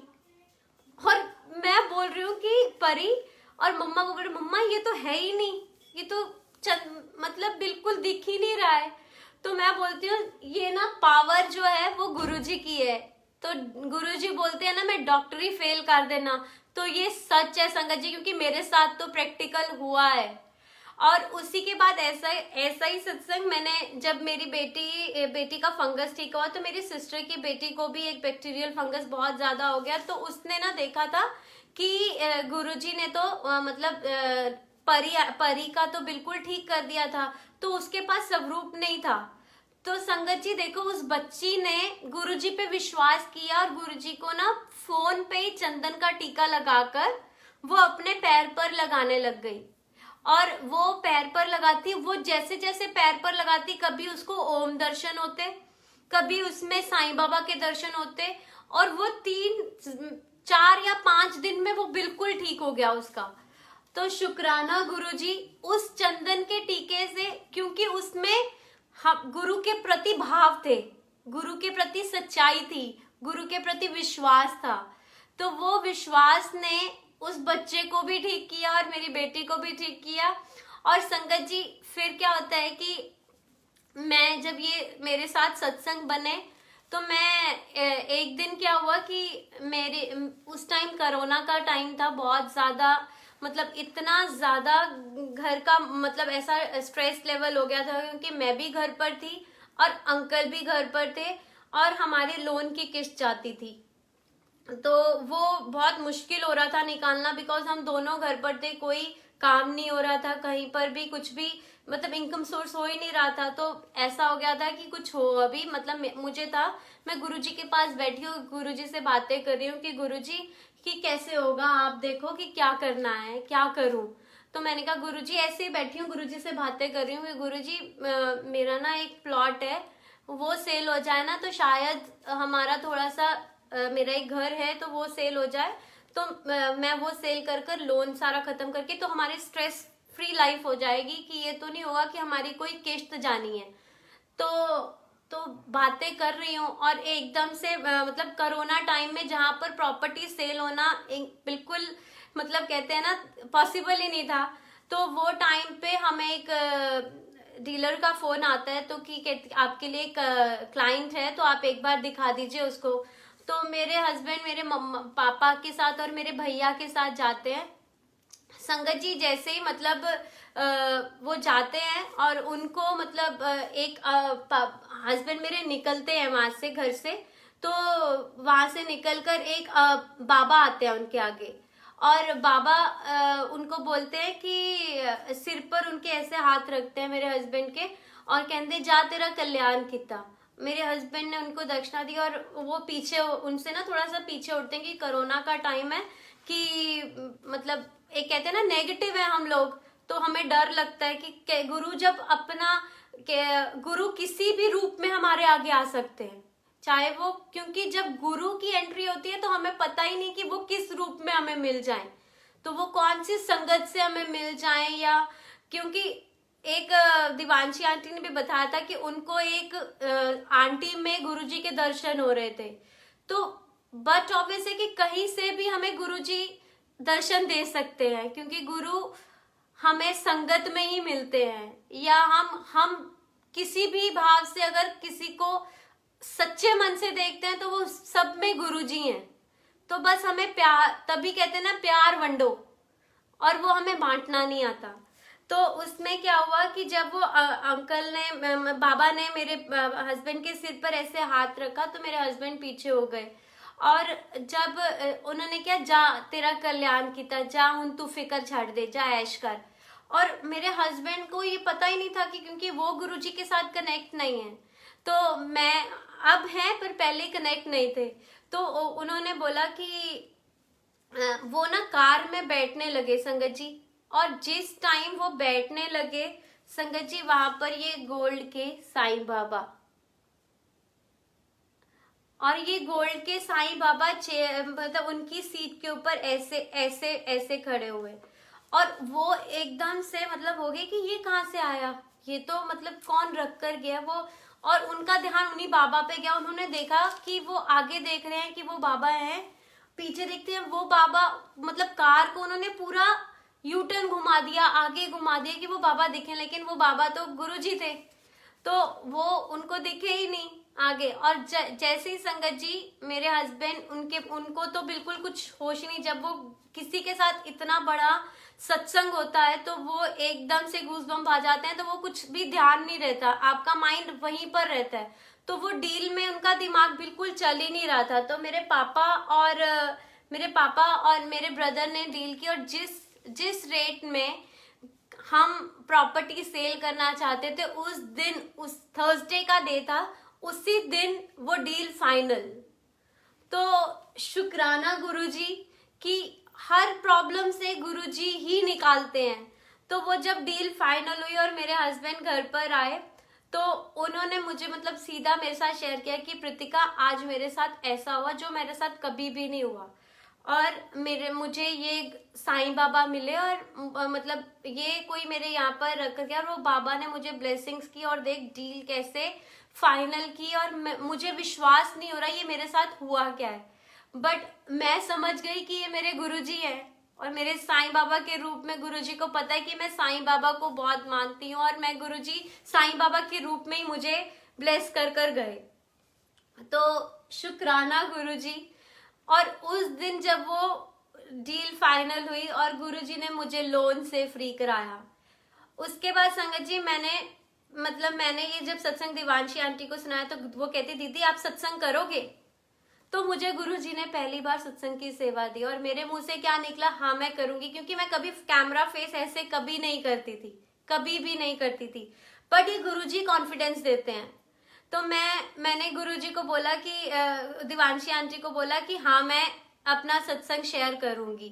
और मैं बोल रही हूँ कि परी और मम्मा को बोल रही, मम्मा ये तो है ही नहीं, ये तो मतलब बिल्कुल दिख ही नहीं रहा है। तो मैं बोलती हूँ ये ना पावर जो है वो गुरुजी की है। तो गुरुजी बोलते हैं ना मैं डॉक्टरी फेल कर देना, तो ये सच है संगत जी, क्योंकि मेरे साथ तो प्रैक्टिकल हुआ है। और उसी के बाद ऐसा ही सत्संग मैंने, जब मेरी बेटी का फंगस ठीक हुआ, तो मेरी सिस्टर की बेटी को भी एक बैक्टीरियल फंगस बहुत ज्यादा हो गया। तो उसने ना देखा था कि गुरुजी ने तो मतलब परी का तो बिल्कुल ठीक कर दिया था, तो उसके पास स्वरूप नहीं था। तो संगत जी देखो, उस बच्ची ने गुरुजी पे विश्वास किया और गुरुजी को ना फोन पे ही चंदन का टीका लगाकर वो अपने पैर पर लगाने लग गई। और वो पैर पर लगाती, वो जैसे जैसे पैर पर लगाती, कभी उसको ओम दर्शन होते, कभी उसमें साईं बाबा के दर्शन होते, और वो 3 4 या 5 दिन में वो बिल्कुल ठीक हो गया उसका। तो शुक्राना गुरुजी उस चंदन के टीके से, क्योंकि उसमें गुरु के प्रति भाव थे, गुरु के प्रति सच्चाई थी, गुरु के प्रति विश्वास था। तो वो विश्वास ने उस बच्चे को भी ठीक किया और मेरी बेटी को भी ठीक किया। और संगत जी फिर क्या होता है कि मैं, जब ये मेरे साथ सत्संग बने, तो मैं एक दिन क्या हुआ कि मेरे उस टाइम कोरोना का टाइम था, बहुत ज्यादा मतलब इतना ज्यादा घर का मतलब ऐसा स्ट्रेस लेवल हो गया था, क्योंकि मैं भी घर पर थी और अंकल भी घर पर थे और हमारे लोन की किस्त जाती थी। तो वो बहुत मुश्किल हो रहा था निकालना, बिकॉज हम दोनों घर पर थे, कोई काम नहीं हो रहा था कहीं पर भी, कुछ भी मतलब इनकम सोर्स हो ही नहीं रहा था। तो ऐसा हो गया था कि कुछ हो अभी, मतलब मुझे था, मैं गुरुजी के पास बैठी हूँ, गुरुजी से बातें कर रही हूँ कि गुरुजी कि कैसे होगा, आप देखो कि क्या करना है, क्या करूं। तो मैंने कहा गुरुजी, ऐसे ही बैठी हूँ, गुरुजी से बातें कर रही हूँ कि गुरुजी मेरा ना एक प्लॉट है, वो सेल हो जाए ना तो शायद हमारा थोड़ा सा मेरा एक घर है तो वो सेल हो जाए, तो मैं वो सेल कर कर लोन सारा खत्म करके तो हमारी स्ट्रेस फ्री लाइफ हो जाएगी, कि ये तो नहीं होगा कि हमारी कोई किश्त जानी है। तो तो बातें कर रही हूँ और एकदम से मतलब कोरोना टाइम में जहां पर प्रॉपर्टी सेल होना बिल्कुल मतलब कहते हैं ना पॉसिबल ही नहीं था, तो वो टाइम पे हमें एक डीलर का फोन आता है, तो कि आपके लिए एक क्लाइंट है तो आप एक बार दिखा दीजिए उसको। तो मेरे हस्बैंड मेरे मम्मा पापा के साथ और मेरे भैया के साथ जाते हैं। संगत जी जैसे ही मतलब वो जाते हैं और उनको मतलब एक हस्बैंड मेरे निकलते हैं वहां से घर से, तो वहां से निकलकर एक बाबा आते हैं उनके आगे, और बाबा उनको बोलते हैं कि सिर पर उनके ऐसे हाथ रखते हैं मेरे हस्बैंड के और कहते जा तेरा कल्याण किता। मेरे हस्बैंड ने उनको दक्षिणा दी और वो पीछे उनसे ना थोड़ा सा पीछे उठते हैं कि कोरोना का टाइम है, कि मतलब एक कहते हैं ना नेगेटिव है हम लोग, तो हमें डर लगता है कि गुरु जब अपना गुरु किसी भी रूप में हमारे आगे आ सकते हैं, चाहे वो, क्योंकि जब गुरु की एंट्री होती है तो हमें पता ही नहीं कि वो किस रूप में हमें मिल जाए, तो वो कौन सी संगत से हमें मिल जाए, या क्योंकि एक दिवांशी आंटी ने भी बताया था कि उनको एक आंटी में गुरुजी के दर्शन हो रहे थे, तो बट ऑब्वियस है कि कहीं से भी हमें गुरुजी दर्शन दे सकते हैं, क्योंकि गुरु हमें संगत में ही मिलते हैं, या हम किसी भी भाव से अगर किसी को सच्चे मन से देखते हैं तो वो सब में गुरुजी हैं। तो बस हमें प्यार, तभी कहते हैं ना प्यार वंडो, और वो हमें बांटना नहीं आता। तो उसमें क्या हुआ कि जब वो अंकल ने बाबा ने मेरे हस्बैंड के सिर पर ऐसे हाथ रखा तो मेरे हस्बैंड पीछे हो गए, और जब उन्होंने क्या जा तेरा कल्याण किया, जा हुन तू फिक्र छाड़ दे, जा ऐश कर। और मेरे हस्बैंड को ये पता ही नहीं था कि क्योंकि वो गुरुजी के साथ कनेक्ट नहीं है, तो मैं अब है पर पहले कनेक्ट नहीं थे, तो उन्होंने बोला कि वो ना कार में बैठने लगे संगत जी, और जिस टाइम वो बैठने लगे संगत जी वहां पर ये गोल्ड के साईं बाबा, और ये गोल्ड के साईं बाबा मतलब उनकी सीट के ऊपर ऐसे ऐसे ऐसे खड़े हुए, और वो एकदम से मतलब हो गए कि ये कहाँ से आया, ये तो मतलब कौन रख कर गया वो, और उनका ध्यान उन्हीं बाबा पे गया। उन्होंने देखा कि वो आगे देख रहे हैं कि वो बाबा हैं, पीछे देखते हैं वो बाबा, मतलब कार को उन्होंने पूरा यू टर्न घुमा दिया, आगे घुमा दिया कि वो बाबा दिखे, लेकिन वो बाबा तो गुरुजी थे, तो वो उनको दिखे ही नहीं आगे। और जैसे ही संगत जी मेरे हस्बैंड उनको तो बिल्कुल कुछ होश नहीं, जब वो किसी के साथ इतना बड़ा सत्संग होता है तो वो एकदम से गूज़बम्प आ जाते हैं, तो वो कुछ भी ध्यान नहीं रहता, आपका माइंड वहीं पर रहता है, तो वो डील में उनका दिमाग बिल्कुल चल ही नहीं रहा था। तो मेरे पापा और मेरे ब्रदर ने डील की, और जिस रेट में हम प्रॉपर्टी सेल करना चाहते थे उस दिन, उस थर्सडे का डे था, उसी दिन वो डील फाइनल। तो शुक्राना गुरुजी कि हर प्रॉब्लम से गुरुजी ही निकालते हैं। तो वो जब डील फाइनल हुई और मेरे हस्बैंड घर पर आए तो उन्होंने मुझे मतलब सीधा मेरे साथ शेयर किया कि प्रीतिका आज मेरे साथ ऐसा हुआ जो मेरे साथ कभी भी नहीं हुआ, और मुझे ये साईं बाबा मिले, और मतलब ये कोई मेरे यहाँ पर रख गया, और वो बाबा ने मुझे ब्लेसिंग्स की, और देख डील कैसे फाइनल की, और मुझे विश्वास नहीं हो रहा ये मेरे साथ हुआ क्या है, बट मैं समझ गई कि ये मेरे गुरुजी हैं, और मेरे साईं बाबा के रूप में गुरुजी को पता है कि मैं साईं बाबा को बहुत मानती हूँ, और मैं गुरुजी साईं बाबा के रूप में ही मुझे ब्लेस कर कर गए। तो शुक्राना गुरुजी। और उस दिन जब वो डील फाइनल हुई और गुरुजी ने मुझे लोन से फ्री कराया, उसके बाद संगत जी मैंने ये जब सत्संग दिवांशी आंटी को सुनाया तो वो कहती दीदी आप सत्संग करोगे, तो मुझे गुरुजी ने पहली बार सत्संग की सेवा दी और मेरे मुंह से क्या निकला, हाँ मैं करूंगी, क्योंकि मैं कभी कैमरा फेस ऐसे कभी नहीं करती थी, कभी भी नहीं करती थी। बट ये गुरुजी कॉन्फिडेंस देते हैं। तो मैंने गुरुजी को बोला कि दिवांशी आंटी को बोला कि हाँ मैं अपना सत्संग शेयर करूंगी।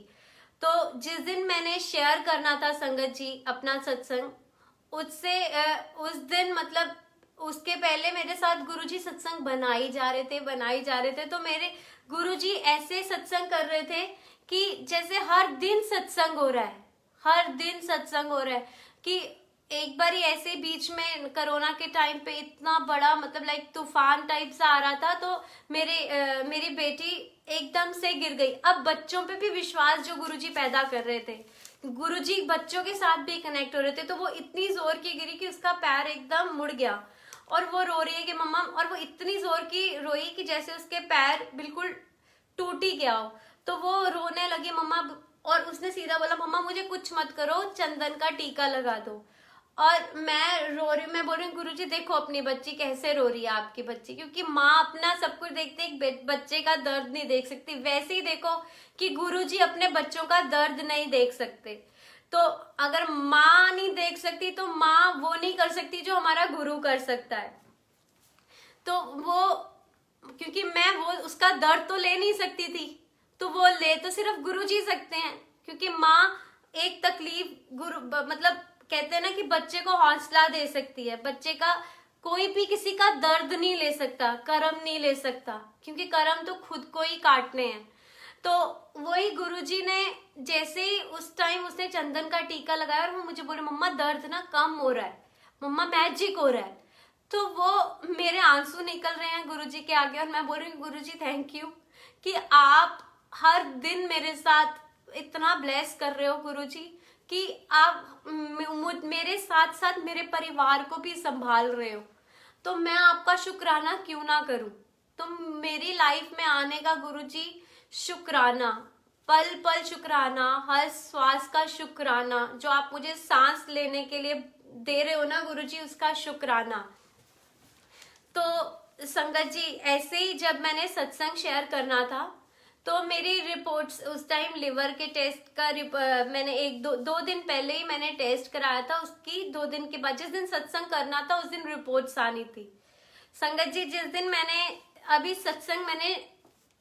तो जिस दिन मैंने शेयर करना था संगत जी अपना सत्संग, उस दिन मतलब उसके पहले मेरे साथ गुरुजी सत्संग बनाई जा रहे थे। तो मेरे गुरुजी ऐसे सत्संग कर रहे थे कि जैसे हर दिन सत्संग हो रहा है कि एक बार ही ऐसे बीच में कोरोना के टाइम पे इतना बड़ा मतलब लाइक तूफान टाइप सा आ रहा था, तो मेरी बेटी एकदम से गिर गई। अब बच्चों पे भी विश्वास जो गुरुजी पैदा कर रहे थे, गुरुजी बच्चों के साथ भी कनेक्ट हो रहे थे, तो वो इतनी जोर की गिरी कि उसका पैर एकदम मुड़ गया और वो रो रही है कि मम्मा, और वो इतनी जोर की रोई कि जैसे उसके पैर बिल्कुल टूट ही गया हो। तो वो रोने लगी मम्मा, और उसने सीधा बोला मम्मा मुझे कुछ मत करो, चंदन का टीका लगा दो। और मैं रो रही हूँ, मैं बोल रही हूँ गुरुजी देखो अपनी बच्ची कैसे रो रही है आपकी बच्ची, क्योंकि माँ अपना सब कुछ देखते, एक बच्चे का दर्द नहीं देख सकती, वैसे ही देखो कि गुरुजी अपने बच्चों का दर्द नहीं देख सकते। तो अगर माँ नहीं देख सकती तो माँ वो नहीं कर सकती जो हमारा गुरु कर सकता है। तो वो, क्योंकि मैं वो उसका दर्द तो ले नहीं सकती थी, तो वो ले तो सिर्फ गुरुजी सकते हैं, क्योंकि माँ एक तकलीफ मतलब कहते हैं ना कि बच्चे को हौसला दे सकती है, बच्चे का कोई भी किसी का दर्द नहीं ले सकता, कर्म नहीं ले सकता, क्योंकि कर्म तो खुद को ही काटने हैं। तो वही गुरुजी ने जैसे ही उस टाइम उसने चंदन का टीका लगाया और वो मुझे बोले मम्मा दर्द ना कम हो रहा है, मम्मा मैजिक हो रहा है। तो वो मेरे आंसू निकल रहे हैं गुरुजी के आगे, और मैं बोल रही हूँ गुरुजी थैंक यू कि आप हर दिन मेरे साथ इतना ब्लेस कर रहे हो गुरुजी, कि आप मेरे साथ साथ मेरे परिवार को भी संभाल रहे हो। तो मैं आपका शुक्राना क्यों ना करूं। तो मेरी लाइफ में आने का गुरुजी शुक्राना, पल पल शुक्राना, हर श्वास का शुक्राना, जो आप मुझे सांस लेने के लिए दे रहे हो ना गुरुजी, उसका शुक्राना। तो संगत जी ऐसे ही जब मैंने सत्संग शेयर करना था, तो मेरी रिपोर्ट्स उस टाइम लिवर के टेस्ट का मैंने दो दिन पहले ही मैंने टेस्ट कराया था। उसकी 2 दिन के बाद जिस दिन सत्संग करना था उस दिन रिपोर्ट्स आनी थी। संगत जी जिस दिन मैंने अभी सत्संग मैंने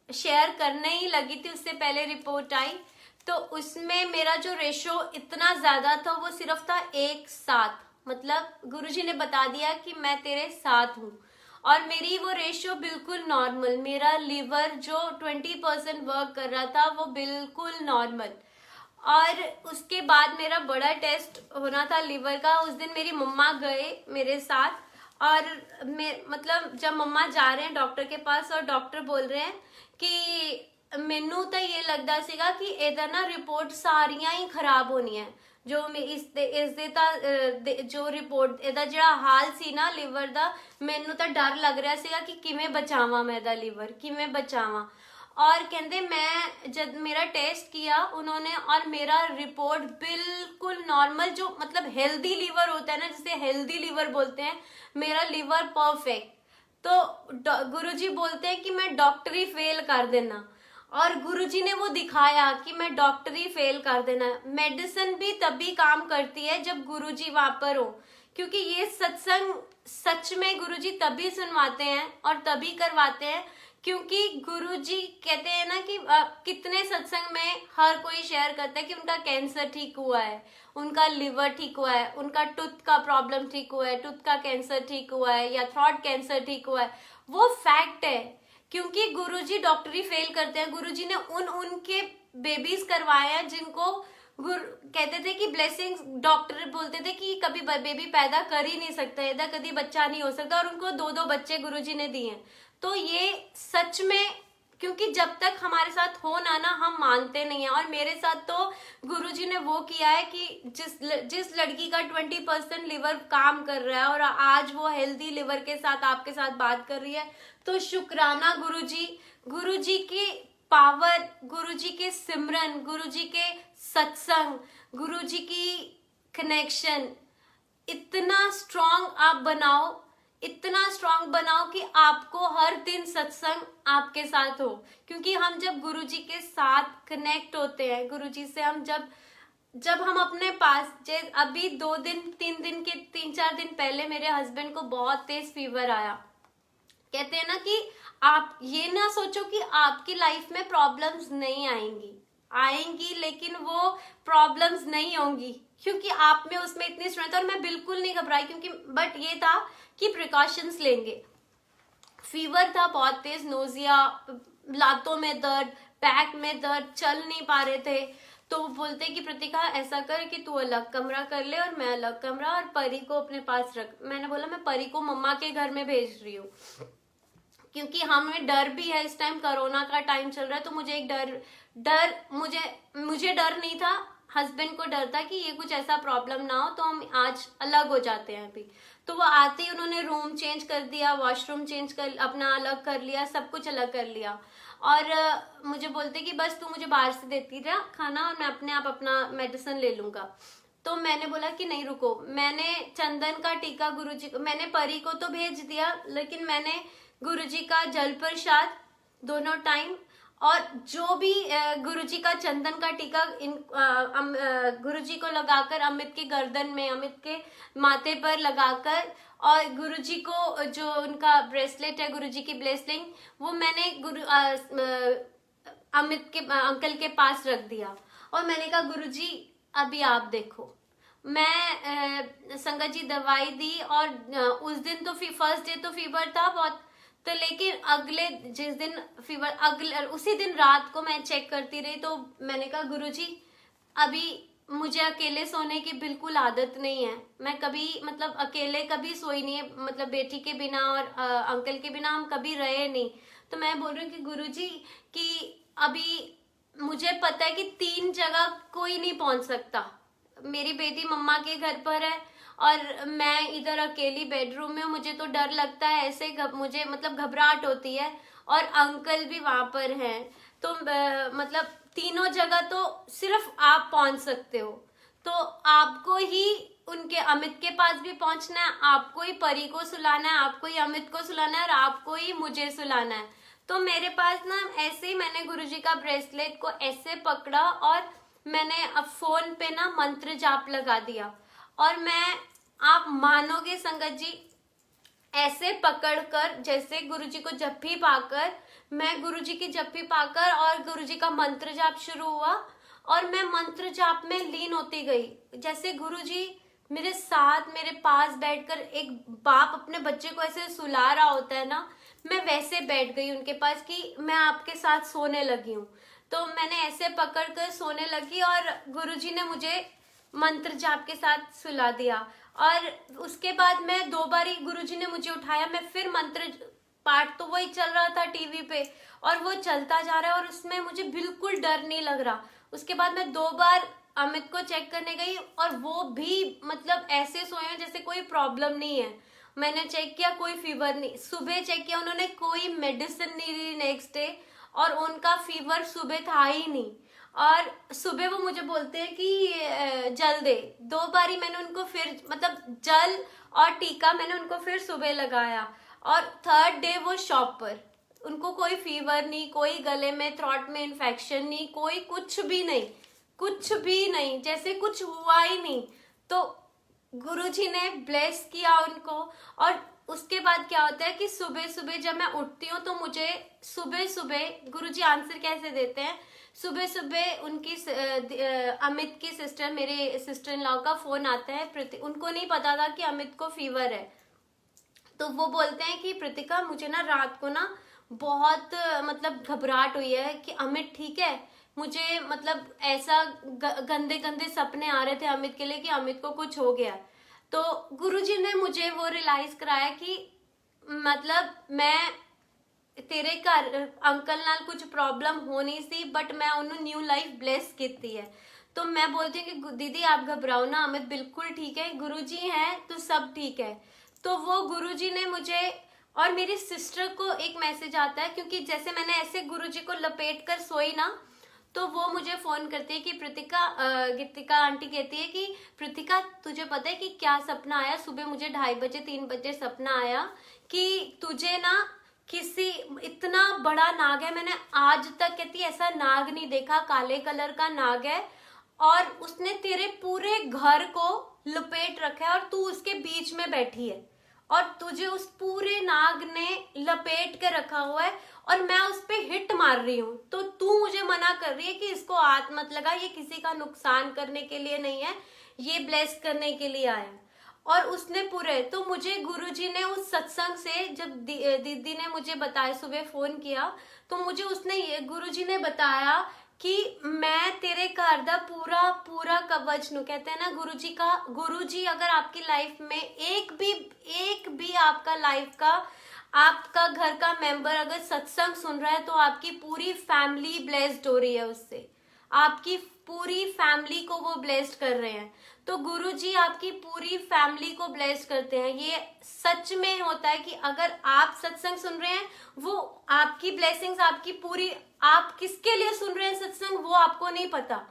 शेयर करने ही लगी थी उससे पहले रिपोर्ट आई, तो उसमें मेरा जो रेशो इतना ज्यादा था वो सिर्फ था 1:7, मतलब गुरुजी ने बता दिया कि मैं तेरे साथ हूँ, और मेरी वो रेशियो बिल्कुल नॉर्मल, मेरा लिवर जो 20% वर्क कर रहा था वो बिल्कुल नॉर्मल। और उसके बाद मेरा बड़ा टेस्ट होना था लिवर का। उस दिन मेरी मम्मा गए मेरे साथ, और मतलब जब मम्मा जा रहे हैं डॉक्टर के पास और डॉक्टर बोल रहे हैं कि मैनू तो ये लगता सीगा कि इधर ना रिपोर्ट सारियां ही खराब होनी है, जो इस दे जो रिपोर्ट ਇਹਦਾ ਜਿਹੜਾ ਹਾਲ ਸੀ ਨਾ ਲਿਵਰ ਦਾ, ਮੈਨੂੰ ਤਾਂ ਡਰ ਲੱਗ ਰਿਹਾ ਸੀਗਾ ਕਿ ਕਿਵੇਂ ਬਚਾਵਾਂ ਮੈਂ ਇਹਦਾ लिवर, किमें बचावा। और कहते मैं जब मेरा टेस्ट किया उन्होंने, और मेरा रिपोर्ट बिल्कुल नॉर्मल, जो मतलब हेल्दी लिवर होता है ना, जिसे हेल्दी लिवर बोलते हैं, मेरा लिवर परफेक्ट। तो गुरुजी बोलते हैं कि मैं डॉक्टरी फेल कर देना, और गुरुजी ने वो दिखाया कि मैं डॉक्टरी फेल कर देना। मेडिसिन भी तभी काम करती है जब गुरुजी वहां पर हो, क्योंकि ये सत्संग सच में गुरुजी तभी सुनवाते हैं और तभी करवाते हैं, क्योंकि गुरुजी कहते हैं ना कि कितने सत्संग में हर कोई शेयर करता है कि उनका कैंसर ठीक हुआ है, उनका लिवर ठीक हुआ है, उनका टूथ का प्रॉब्लम ठीक हुआ है, टूथ का कैंसर ठीक हुआ है, या थ्रोट कैंसर ठीक हुआ है। वो फैक्ट है, क्योंकि गुरुजी डॉक्टरी फेल करते हैं। गुरुजी ने उनके बेबीज करवाए हैं जिनको कहते थे कि ब्लेसिंग्स, डॉक्टर बोलते थे कि कभी बेबी पैदा कर ही नहीं सकता, ऐसा कभी बच्चा नहीं हो सकता, और उनको 2 बच्चे गुरुजी ने दिए हैं। तो ये सच में, क्योंकि जब तक हमारे साथ हो ना हम मानते नहीं है। और मेरे साथ तो गुरुजी ने वो किया है कि जिस लड़की का 20% लिवर काम कर रहा है और आज वो हेल्दी लिवर के साथ आपके साथ बात कर रही है, तो शुक्राना गुरुजी की पावर, गुरुजी के सिमरन, गुरुजी के सत्संग, गुरुजी की कनेक्शन इतना स्ट्रॉन्ग आप बनाओ, इतना स्ट्रांग बनाओ कि आपको हर दिन सत्संग आपके साथ हो, क्योंकि हम जब गुरुजी के साथ कनेक्ट होते हैं, गुरुजी से हम जब हम अपने पास, अभी 3-4 दिन पहले मेरे हस्बैंड को बहुत तेज फीवर आया। कहते हैं ना कि आप ये ना सोचो कि आपकी लाइफ में प्रॉब्लम्स नहीं आएंगी, लेकिन वो प्रॉब्लम्स नहीं होंगी, क्योंकि आप में उसमें इतनी स्ट्रेंथ। और मैं बिल्कुल नहीं घबराई, क्योंकि बट ये था कि प्रिकॉशंस लेंगे। फीवर था बहुत तेज, नोजिया, लातों में दर्द, बैक में दर्द, चल नहीं पा रहे थे। तो वो बोलते कि प्रतिका ऐसा कर कि तू अलग कमरा कर ले और मैं अलग कमरा, और परी को अपने पास रख। मैंने बोला मैं परी को मम्मा के घर में भेज रही हूँ, क्योंकि हमें डर भी है, इस टाइम कोरोना का टाइम चल रहा है। तो मुझे एक डर मुझे डर नहीं था, हस्बैंड को डर था कि ये कुछ ऐसा प्रॉब्लम ना हो तो हम आज अलग हो जाते हैं अभी। तो वो आते ही उन्होंने रूम चेंज कर दिया, वॉशरूम चेंज कर, अपना अलग कर लिया, सब कुछ अलग कर लिया। और मुझे बोलते कि बस तू मुझे बाहर से देती रहा खाना और मैं अपने आप अपना मेडिसिन ले लूंगा। तो मैंने बोला कि नहीं रुको, मैंने चंदन का टीका गुरुजी को, मैंने परी को तो भेज दिया, लेकिन मैंने गुरुजी का जल प्रसाद दोनों टाइम, और जो भी गुरुजी का चंदन का टीका गुरुजी को लगाकर अमित के गर्दन में, अमित के माथे पर लगाकर, और गुरुजी को जो उनका ब्रेसलेट है, गुरुजी की ब्लेसिंग, वो मैंने अमित के अंकल के पास रख दिया। और मैंने कहा गुरुजी अभी आप देखो। मैं संगत जी दवाई दी, और उस दिन तो फर्स्ट डे तो फीवर था बहुत, तो लेकिन अगले जिस दिन फीवर, उसी दिन रात को मैं चेक करती रही। तो मैंने कहा गुरुजी अभी मुझे अकेले सोने की बिल्कुल आदत नहीं है, मैं कभी मतलब अकेले कभी सोई नहीं है, मतलब बेटी के बिना और अंकल के बिना हम कभी रहे नहीं। तो मैं बोल रही हूँ कि गुरुजी कि अभी मुझे पता है कि 3 जगह कोई नहीं पहुंच सकता, मेरी बेटी मम्मा के घर पर है और मैं इधर अकेली बेडरूम में हूँ, मुझे तो डर लगता है ऐसे, मुझे मतलब घबराहट होती है, और अंकल भी वहां पर हैं। तो मतलब तीनों जगह तो सिर्फ आप पहुंच सकते हो। तो आपको ही उनके अमित के पास भी पहुंचना है, आपको ही परी को सुलाना है, आपको ही अमित को सुलाना है, और आपको ही मुझे सुलाना है। तो मेरे पास ना ऐसे ही मैंने गुरुजी का ब्रेसलेट को ऐसे पकड़ा और मैंने अब फोन पे ना मंत्र जाप लगा दिया, और आप मानोगे संगत जी, ऐसे पकड़कर जैसे गुरुजी को जप्पी पाकर, मैं गुरुजी की जप्पी पाकर और गुरुजी का मंत्र जाप शुरू हुआ, और मैं मंत्र जाप में लीन होती गई। जैसे गुरुजी मेरे साथ मेरे पास बैठकर, एक बाप अपने बच्चे को ऐसे सुला रहा होता है ना, मैं वैसे बैठ गई उनके पास कि मैं आपके साथ सोने लगी हूँ। तो मैंने ऐसे पकड़कर सोने लगी, और गुरुजी ने मुझे मंत्र जाप के साथ सुला दिया। और उसके बाद मैं 2 बार ही गुरुजी ने मुझे उठाया, मैं फिर मंत्र पाठ तो वही चल रहा था टीवी पे, और वो चलता जा रहा है, और उसमें मुझे बिल्कुल डर नहीं लग रहा। उसके बाद मैं 2 बार अमित को चेक करने गई, और वो भी मतलब ऐसे सोए हैं जैसे कोई प्रॉब्लम नहीं है। मैंने चेक किया, कोई फीवर नहीं। सुबह चेक किया, उन्होंने कोई मेडिसिन नहीं ली नेक्स्ट डे, और उनका फीवर सुबह था ही नहीं। और सुबह वो मुझे बोलते हैं कि जल दे। 2 बारी मैंने उनको फिर मतलब जल और टीका मैंने उनको फिर सुबह लगाया, और 3rd डे वो शॉप पर, उनको कोई फीवर नहीं, कोई गले में थ्रोट में इन्फेक्शन नहीं, कोई कुछ भी नहीं, जैसे कुछ हुआ ही नहीं। तो गुरुजी ने ब्लेस किया उनको। और उसके बाद क्या होता है कि सुबह सुबह जब मैं उठती हूँ तो मुझे सुबह गुरुजी आंसर कैसे देते हैं, सुबह सुबह उनकी अमित की सिस्टर, मेरे सिस्टर इन लॉ का फोन आता है। उनको नहीं पता था कि अमित को फीवर है, तो वो बोलते हैं कि प्रतिका मुझे ना रात को ना बहुत मतलब घबराहट हुई है कि अमित ठीक है। मुझे मतलब ऐसा गंदे गंदे सपने आ रहे थे अमित के लिए कि अमित को कुछ हो गया। तो गुरुजी ने मुझे वो रियलाइज कराया कि मतलब मैं तेरे घर अंकल नाल कुछ प्रॉब्लम होनी सी, बट मैं उन्होंने न्यू लाइफ ब्लेस की है। तो मैं बोलती हूँ कि दीदी आप घबराओ ना, अमित बिल्कुल ठीक है, गुरुजी हैं तो सब ठीक है। तो वो गुरुजी ने मुझे, और मेरी सिस्टर को एक मैसेज आता है, क्योंकि जैसे मैंने ऐसे गुरुजी को लपेट कर सोई ना, तो वो मुझे फोन करती है कि गीतिका आंटी कहती है कि प्रीतिका तुझे पता है कि क्या सपना आया, सुबह मुझे 2:30 बजे 3 बजे सपना आया कि तुझे ना किसी इतना बड़ा नाग है, मैंने आज तक कहती ऐसा नाग नहीं देखा, काले कलर का नाग है और उसने तेरे पूरे घर को लपेट रखा है और तू उसके बीच में बैठी है और तुझे उस पूरे नाग ने लपेट के रखा हुआ है और मैं उस पे हिट मार रही हूँ, तो तू मुझे मना कर रही है कि इसको हाथ मत लगा, ये किसी का नुकसान करने के लिए नहीं है, ये ब्लेस करने के लिए आया है। और उसने पूरे, तो मुझे गुरुजी ने उस सत्संग से, जब दीदी ने मुझे बताया, सुबह फोन किया तो मुझे उसने ये गुरुजी ने बताया कि मैं तेरे घर दा पूरा पूरा कवच नू, कहते हैं ना गुरुजी अगर आपकी लाइफ में एक भी आपका लाइफ का, आपका घर का मेंबर अगर सत्संग सुन रहा है तो आपकी पूरी फैमिली ब्लेस्ड हो रही है उससे, आपकी पूरी फैमिली को वो ब्लेस्ड कर रहे हैं। तो गुरुजी आपकी पूरी फैमिली को ब्लेस करते हैं। ये सच में होता है कि अगर आप सत्संग सुन रहे हैं, वो आपकी ब्लेसिंग्स आपकी पूरी, आप किसके लिए सुन रहे हैं सत्संग वो आपको नहीं पता,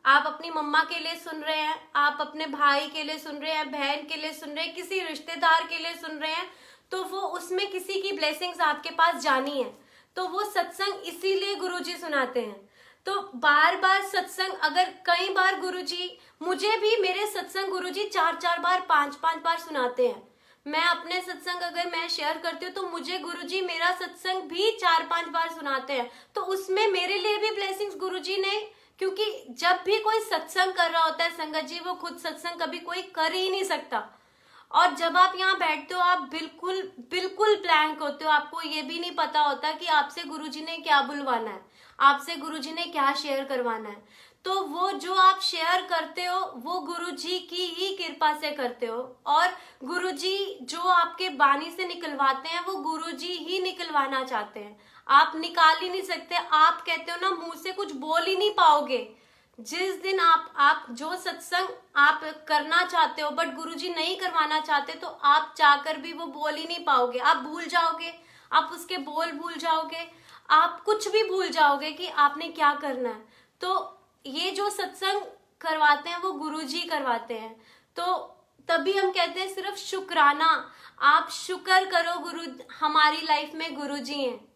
आप अपनी मम्मा के लिए सुन रहे हैं, आप अपने भाई के लिए सुन रहे हैं, बहन के लिए सुन रहे हैं, किसी रिश्तेदार के लिए सुन रहे हैं, तो वो उसमें किसी की ब्लेसिंग्स आपके पास जानी है। तो वो सत्संग इसीलिए गुरुजी सुनाते हैं। तो बार बार सत्संग, अगर कई बार गुरुजी, मुझे भी मेरे सत्संग गुरुजी 4-4 बार 5-5 बार सुनाते हैं। मैं अपने सत्संग अगर मैं शेयर करती हूँ तो मुझे गुरुजी मेरा सत्संग भी 4-5 बार सुनाते हैं। तो उसमें मेरे लिए भी ब्लेसिंग्स गुरुजी ने, क्योंकि जब भी कोई सत्संग कर रहा होता है संगत जी, वो खुद सत्संग कभी कोई कर ही नहीं सकता। और जब आप यहाँ बैठते हो आप बिल्कुल बिल्कुल ब्लैंक होते हो, आपको ये भी नहीं पता होता कि आपसे गुरुजी ने क्या बुलवाना है, आपसे गुरुजी ने क्या शेयर करवाना है। तो वो जो आप शेयर करते हो वो गुरुजी की ही कृपा से करते हो, और गुरुजी जो आपके बानी से निकलवाते हैं वो गुरुजी ही निकलवाना चाहते हैं, आप निकाल ही नहीं सकते। आप कहते हो ना, मुंह से कुछ बोल ही नहीं पाओगे। जिस दिन आप जो सत्संग आप करना चाहते हो बट गुरुजी नहीं करवाना चाहते, तो आप चाहकर भी वो बोल ही नहीं पाओगे, आप भूल जाओगे, आप उसके बोल भूल जाओगे, आप कुछ भी भूल जाओगे कि आपने क्या करना है। तो ये जो सत्संग करवाते हैं वो गुरुजी करवाते हैं। तो तभी हम कहते हैं सिर्फ शुक्राना, आप शुक्र करो, गुरु हमारी लाइफ में गुरुजी हैं,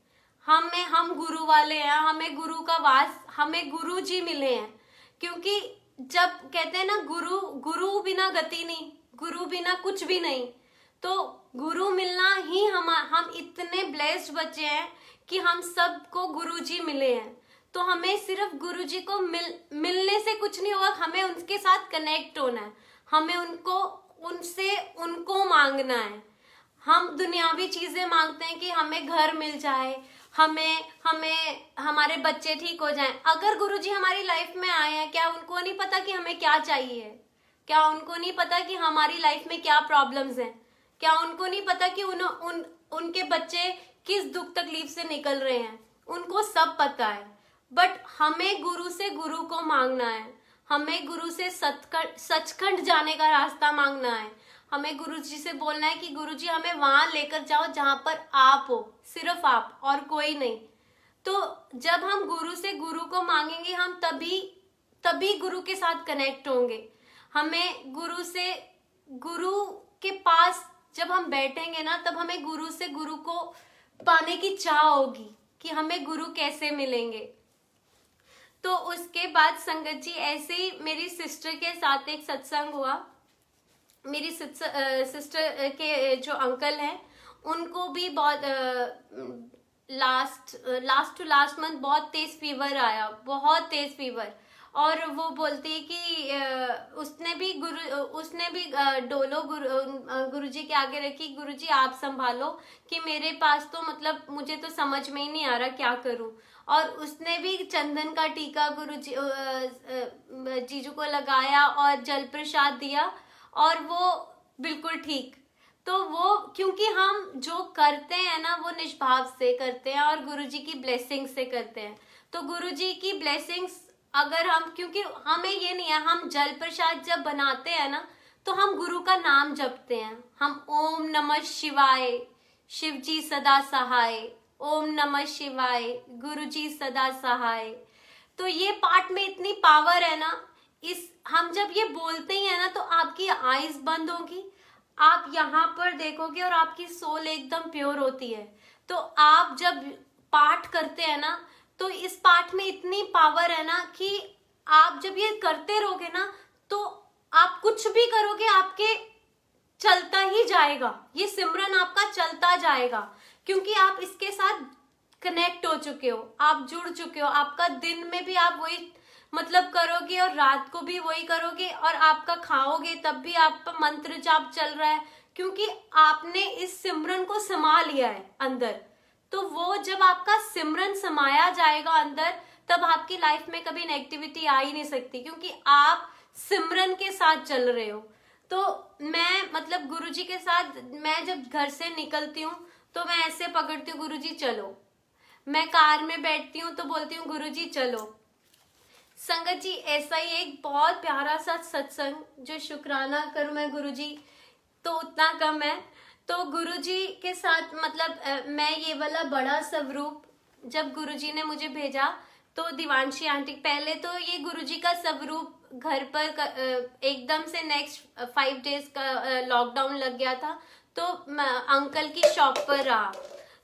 हम गुरु वाले हैं, हमें गुरु का वास, हमें गुरुजी मिले हैं। क्योंकि जब कहते हैं ना गुरु बिना गति नहीं, गुरु बिना कुछ भी नहीं, तो गुरु मिलना ही हम इतने ब्लेस्ड बच्चे हैं कि हम सबको गुरुजी मिले हैं। तो हमें सिर्फ गुरुजी को मिलने से कुछ नहीं होगा, हमें उनके साथ कनेक्ट होना है, हमें उनको मांगना है। हम दुनियावी चीजें मांगते हैं कि हमें घर मिल जाए, हमें हमारे बच्चे ठीक हो जाएं। अगर गुरुजी हमारी लाइफ में आए हैं, क्या उनको नहीं पता कि हमें क्या चाहिए? क्या उनको नहीं पता कि हमारी लाइफ में क्या प्रॉब्लम्स हैं? क्या उनको नहीं पता कि उनके बच्चे किस दुख तकलीफ से निकल रहे हैं? उनको सब पता है। बट हमें गुरु से गुरु को मांगना है, हमें गुरु से सचखंड जाने का रास्ता मांगना है, हमें गुरुजी से बोलना है कि गुरुजी हमें वहां लेकर जाओ जहां पर आप हो, सिर्फ आप और कोई नहीं। तो जब हम गुरु से गुरु को मांगेंगे, हम तभी गुरु के साथ कनेक्ट होंगे। हमें गुरु के पास जब हम बैठेंगे ना, तब हमें गुरु से गुरु को पाने की चाह होगी कि हमें गुरु कैसे मिलेंगे। तो उसके बाद संगत जी, ऐसे ही मेरी सिस्टर के साथ एक सत्संग हुआ। मेरी सिस्टर के जो अंकल हैं, उनको भी बहुत लास्ट मंथ बहुत तेज फीवर आया, बहुत तेज फीवर। और वो बोलती है कि उसने भी डोलो गुरुजी के आगे रखी, गुरुजी आप संभालो, कि मेरे पास तो मतलब मुझे तो समझ में ही नहीं आ रहा क्या करूं। और उसने भी चंदन का टीका गुरुजी जीजू को लगाया और जल प्रसाद दिया, और वो बिल्कुल ठीक। तो वो, क्योंकि हम जो करते हैं ना वो निष्भाव से करते हैं और गुरुजी की ब्लेसिंग से करते हैं। तो गुरुजी की ब्लेसिंग्स अगर हम, क्योंकि हमें ये नहीं है, हम जल प्रसाद जब बनाते हैं ना तो हम गुरु का नाम जपते हैं, हम ओम नमः शिवाय, शिव जी सदा सहाय, ओम नमः शिवाय, गुरु जी सदा सहाय। तो ये पार्ट में इतनी पावर है ना, इस हम जब ये बोलते ही है ना तो आपकी आईज बंद होगी, आप यहाँ पर देखोगे और आपकी सोल एकदम प्योर होती है। तो आप जब पाठ करते हैं ना तो इस पाठ में इतनी पावर है ना कि आप जब ये करते रहोगे ना तो आप कुछ भी करोगे आपके चलता ही जाएगा, ये सिमरन आपका चलता जाएगा, क्योंकि आप इसके साथ कनेक्ट हो चुके हो, आप जुड़ चुके हो। आपका दिन में भी आप वही मतलब करोगे और रात को भी वही करोगे, और आपका खाओगे तब भी आपका मंत्र जाप चल रहा है, क्योंकि आपने इस सिमरन को समा लिया है अंदर। तो वो जब आपका सिमरन समाया जाएगा अंदर, तब आपकी लाइफ में कभी नेगेटिविटी आ ही नहीं सकती, क्योंकि आप सिमरन के साथ चल रहे हो। तो मैं मतलब गुरुजी के साथ मैं जब घर से निकलती हूँ तो मैं ऐसे पकड़ती हूँ, गुरुजी चलो। मैं कार में बैठती हूँ तो बोलती हूँ गुरुजी चलो। संगत जी ऐसा ही एक बहुत प्यारा सा सत्संग, जो शुक्राना करूँ मैं गुरुजी तो उतना कम है। तो गुरुजी के साथ मतलब मैं ये वाला बड़ा स्वरूप जब गुरुजी ने मुझे भेजा तो दिवांशी आंटी, पहले तो ये गुरुजी का स्वरूप घर पर एकदम से नेक्स्ट 5 डेज का लॉकडाउन लग गया था, तो अंकल की शॉप पर रहा।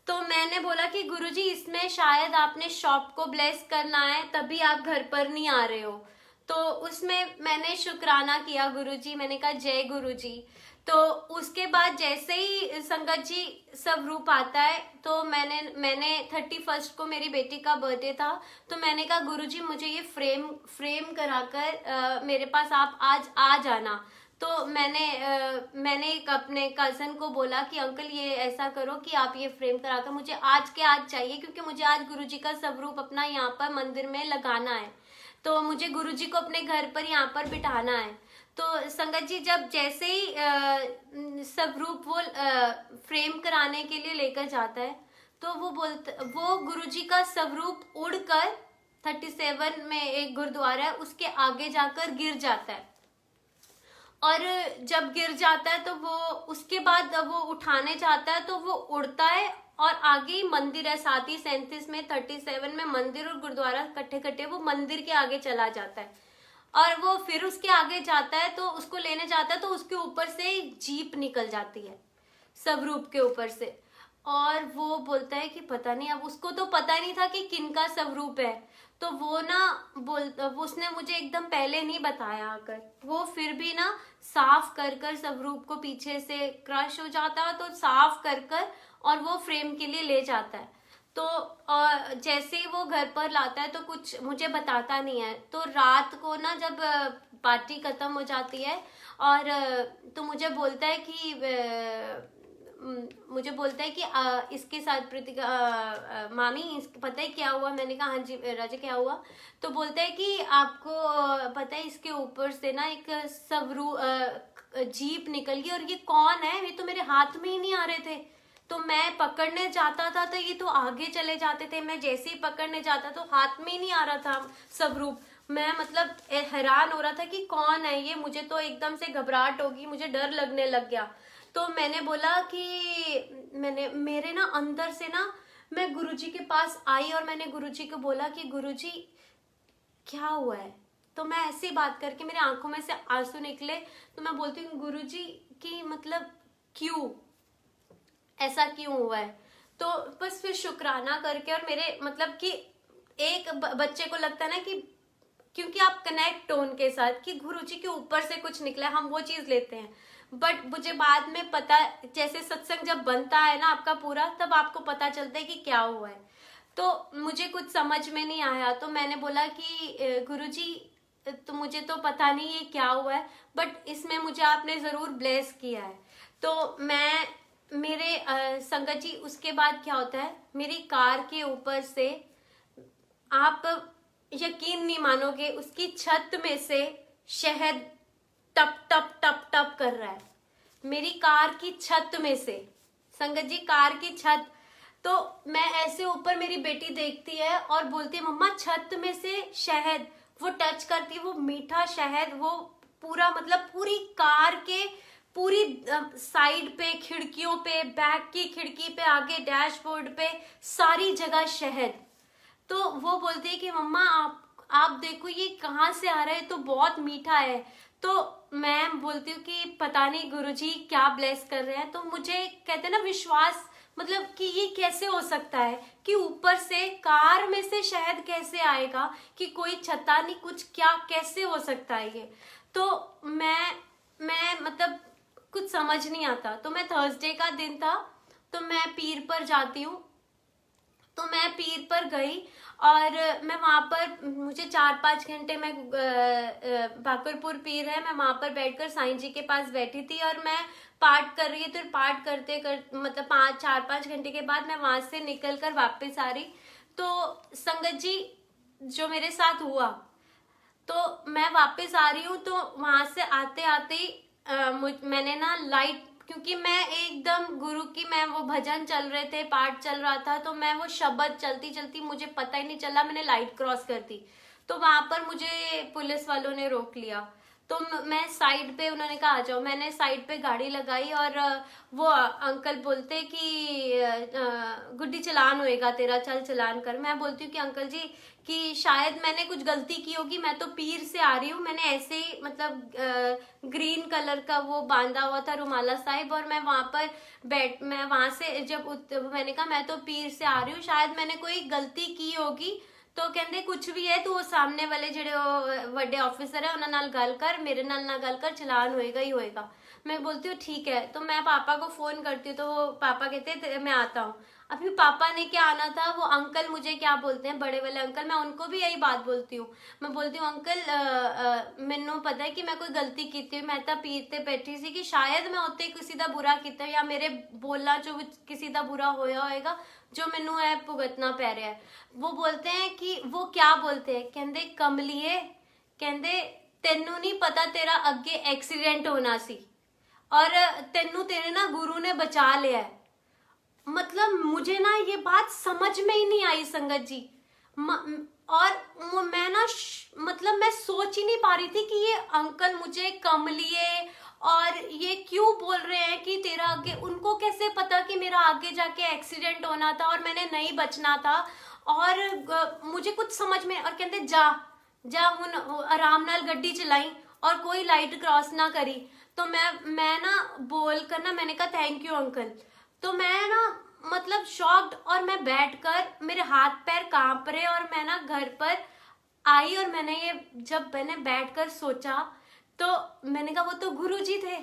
तो मैंने बोला कि गुरुजी इसमें शायद आपने शॉप को ब्लेस करना है, तभी आप घर पर नहीं आ रहे हो। तो उसमें मैंने शुक्राना किया गुरुजी, मैंने कहा जय गुरुजी। तो उसके बाद जैसे ही संगत जी स्वरूप आता है तो मैंने 31 को मेरी बेटी का बर्थडे था, तो मैंने कहा गुरुजी मुझे ये फ्रेम कराकर मेरे पास आप आज आ जाना। तो मैंने एक अपने कजन को बोला कि अंकल ये ऐसा करो कि आप ये फ्रेम कराकर मुझे आज के आज चाहिए, क्योंकि मुझे आज गुरुजी का स्वरूप अपना यहाँ पर मंदिर में लगाना है, तो मुझे गुरुजी को अपने घर पर यहाँ पर बिठाना है। तो संगत जी जब जैसे ही स्वरूप वो फ्रेम कराने के लिए लेकर जाता है तो वो गुरुजी का स्वरूप उड़कर 37 में एक गुरुद्वारा है उसके आगे जाकर गिर जाता है। और जब गिर जाता है तो वो उसके बाद वो उठाने जाता है तो वो उड़ता है और आगे ही मंदिर है, साथ ही 37 में 37 में मंदिर और गुरुद्वारा कट्ठे वो मंदिर के आगे चला जाता है। और वो फिर उसके आगे जाता है तो उसको लेने जाता है तो उसके ऊपर से जीप निकल जाती है स्वरूप के ऊपर से, और वो बोलता है कि पता नहीं, अब उसको तो पता नहीं था कि किनका स्वरूप है, तो वो ना उसने मुझे एकदम पहले नहीं बताया आकर, वो फिर भी ना साफ कर स्वरूप को पीछे से क्रश हो जाता है तो साफ कर और वो फ्रेम के लिए ले जाता है। तो जैसे ही वो घर पर लाता है तो कुछ मुझे बताता नहीं है। तो रात को ना जब पार्टी खत्म हो जाती है और तो मुझे बोलता है कि इसके साथ प्रीतिका मामी पता है क्या हुआ। मैंने कहा हाँ जी राजा क्या हुआ। तो बोलता है कि आपको पता है इसके ऊपर से ना एक जीप निकल गई और ये कौन है, ये तो मेरे हाथ में ही नहीं आ रहे थे। तो मैं पकड़ने जाता था तो ये तो आगे चले जाते थे, मैं जैसे ही पकड़ने जाता तो हाथ में ही नहीं आ रहा था स्वरूप। मैं मतलब हैरान हो रहा था कि कौन है ये, मुझे तो एकदम से घबराहट होगी, मुझे डर लगने लग गया। तो मैंने बोला कि मेरे ना अंदर से ना मैं गुरुजी के पास आई और मैंने गुरुजी को बोला कि गुरुजी क्या हुआ है। तो मैं ऐसे ही बात करके मेरे आंखों में से आंसू निकले तो मैं बोलती हूँ गुरुजी कि मतलब क्यों ऐसा क्यों हुआ है। तो बस फिर शुक्राना करके और मेरे मतलब कि एक बच्चे को लगता है ना कि क्योंकि आप कनेक्ट हो उनके साथ कि गुरुजी के ऊपर से कुछ निकला, हम वो चीज लेते हैं। बट मुझे बाद में पता, जैसे सत्संग जब बनता है ना आपका पूरा, तब आपको पता चलता है कि क्या हुआ है। तो मुझे कुछ समझ में नहीं आया तो मैंने बोला कि गुरुजी तो मुझे तो पता नहीं ये क्या हुआ है, बट इसमें मुझे आपने जरूर ब्लेस किया है। तो मेरे संगत जी उसके बाद क्या होता है, मेरी कार के ऊपर से आप यकीन नहीं मानोगे उसकी छत में से शहद टप टप टप टप कर रहा है मेरी कार की छत में से। संगत जी कार की छत, तो मैं ऐसे ऊपर मेरी बेटी देखती है और बोलती है मम्मा छत में से शहद, वो टच करती है वो मीठा शहद, वो पूरा मतलब पूरी कार के पूरी साइड पे, खिड़कियों पे, बैक की खिड़की पे, आगे डैशबोर्ड पे, सारी जगह शहद। तो वो बोलती है कि मम्मा आप देखो ये कहाँ से आ रहा है, तो बहुत मीठा है। तो मैं बोलती हूँ कि पता नहीं गुरुजी क्या ब्लेस कर रहे हैं। तो मुझे कहते हैं ना विश्वास, मतलब कि ये कैसे हो सकता है कि ऊपर से कार में से शहद कैसे आएगा, कि कोई छता नहीं कुछ, क्या कैसे हो सकता है ये। तो मैं मतलब कुछ समझ नहीं आता। तो मैं थर्सडे का दिन था, तो मैं पीर पर जाती हूँ। तो मैं पीर पर गई और मैं वहां पर, मुझे 4-5 घंटे में बाकरपुर पीर है, मैं वहां पर बैठकर साईं जी के पास बैठी थी और मैं पाठ कर रही थी। तो पाठ करते मतलब 4-5 घंटे के बाद मैं वहां से निकल कर वापस आ रही। तो संगत जी जो मेरे साथ हुआ, तो मैं वापस आ रही हूँ, तो वहां से आते आते मैंने ना लाइट, क्योंकि मैं एकदम गुरु की, मैं वो भजन चल रहे थे, पाठ चल रहा था, तो मैं वो शब्द चलती चलती मुझे पता ही नहीं चला मैंने लाइट क्रॉस कर दी। तो वहां पर मुझे पुलिस वालों ने रोक लिया। तो मैं साइड पे, उन्होंने कहा आ जाओ, मैंने साइड पे गाड़ी लगाई और वो अंकल बोलते कि गुड्डी चलान होएगा तेरा, चल चलान कर। मैं बोलती हूँ कि अंकल जी कि शायद मैंने कुछ गलती की होगी, मैं तो पीर से आ रही हूँ, मैंने ऐसे ही मतलब ग्रीन कलर का वो बांधा हुआ था रुमाला साहिब, और मैं वहां पर मैं वहां से जब मैंने कहा मैं तो पीर से आ रही हूँ, शायद मैंने कोई गलती की होगी। तो कहते कुछ भी है तो वो सामने वाले जेडे बड़े ऑफिसर है उन्होंने नाल गल कर, मेरे नाल ना गल कर, चलान होएगा ही होएगा। मैं बोलती हूँ ठीक है। तो मैं पापा को फोन करती हूँ, तो वो पापा कहते मैं आता हूँ। अभी पापा ने क्या आना था, वो अंकल मुझे क्या बोलते हैं, बड़े वाले अंकल, मैं उनको भी यही बात बोलती हूँ। मैं बोलती हूँ अंकल मैनू पता है कि मैं कोई गलती की थी, मैं तो पीर ते बैठी सी कि शायद मैं उत्ते किसी का बुरा किया, या मेरे बोलना जो किसी का बुरा होया होएगा जो मैनू है भुगतना पै रहा है। वो बोलते हैं कि वो क्या बोलते हैं, कहते कमलिए, कहते तेनू नहीं पता तेरा अगे एक्सीडेंट होना सी और तेनू तेरे ना गुरु ने बचा लिया है। मतलब मुझे ना ये बात समझ में ही नहीं आई संगत जी। और मैं ना मतलब मैं सोच ही नहीं पा रही थी कि ये अंकल मुझे कमलिए और ये क्यों बोल रहे हैं कि तेरा आगे, उनको कैसे पता कि मेरा आगे जाके एक्सीडेंट होना था और मैंने नहीं बचना था। और मुझे कुछ समझ में, और कहते जा जा हुन आराम नाल गड्डी चलाई और कोई लाइट क्रॉस ना करी। तो मैं ना बोल कर ना मैंने कहा थैंक यू अंकल। तो मैं ना मतलब शॉक्ड, और मैं बैठकर मेरे हाथ पैर कांप रहे, और मैं ना घर पर आई और मैंने ये जब मैंने बैठकर सोचा तो मैंने कहा वो तो गुरुजी थे,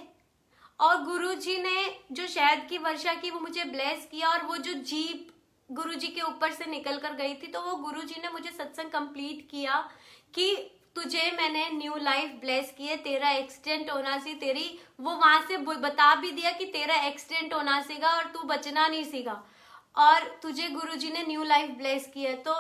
और गुरुजी ने जो शहद की वर्षा की वो मुझे ब्लेस किया, और वो जो जीप गुरुजी के ऊपर से निकल कर गई थी, तो वो गुरुजी ने मुझे सत्संग कंप्लीट किया कि तुझे मैंने न्यू लाइफ ब्लेस की है, तेरा एक्सीडेंट होना सी, तेरी वो वहां से बता भी दिया कि तेरा एक्सीडेंट होना सीगा और तू बचना नहीं सीगा, और तुझे गुरुजी ने न्यू लाइफ ब्लेस की है। तो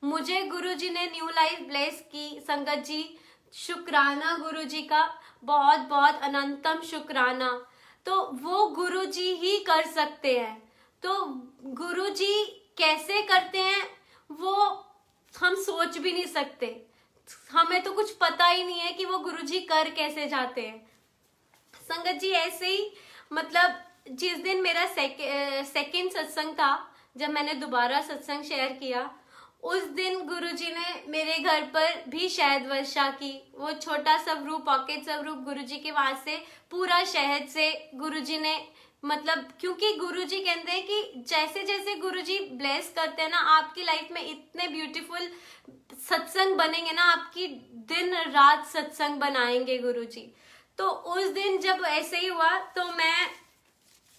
मुझे गुरुजी ने न्यू लाइफ ब्लेस की संगत जी, शुक्राना गुरुजी का, बहुत बहुत अनंतम शुक्राना। तो वो गुरुजी ही कर सकते हैं। तो गुरुजी कैसे करते हैं वो हम सोच भी नहीं सकते, हमें तो कुछ पता ही नहीं है कि वो गुरुजी कर कैसे जाते हैं। संगत जी ऐसे ही मतलब जिस दिन मेरा सेकंड सत्संग था, जब मैंने दोबारा सत्संग शेयर किया, उस दिन गुरुजी ने मेरे घर पर भी शहद वर्षा की। वो छोटा सवरूप, पॉकेट सवरूप गुरुजी के वहां से पूरा शहद से गुरुजी ने, मतलब क्योंकि गुरुजी कहते हैं कि जैसे जैसे गुरुजी ब्लेस करते हैं ना, आपकी लाइफ में इतने ब्यूटीफुल सत्संग बनेंगे ना, आपकी दिन रात सत्संग बनाएंगे गुरुजी। तो उस दिन जब ऐसे ही हुआ, तो मैं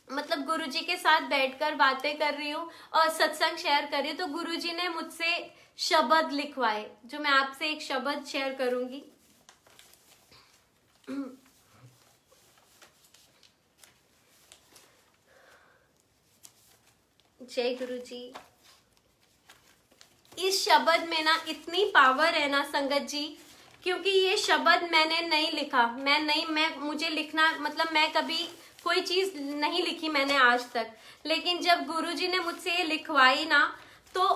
मतलब गुरुजी के साथ बैठकर बातें कर रही हूँ और सत्संग शेयर कर रही हूँ, तो गुरुजी ने मुझसे शब्द लिखवाए, जो मैं आपसे एक शब्द शेयर करूंगी। जय गुरुजी। इस शब्द में ना इतनी पावर है ना संगत जी, क्योंकि ये शब्द मैंने नहीं लिखा, मैं मुझे लिखना मतलब मैं कभी कोई चीज नहीं लिखी मैंने आज तक, लेकिन जब गुरुजी ने मुझसे ये लिखवाई ना, तो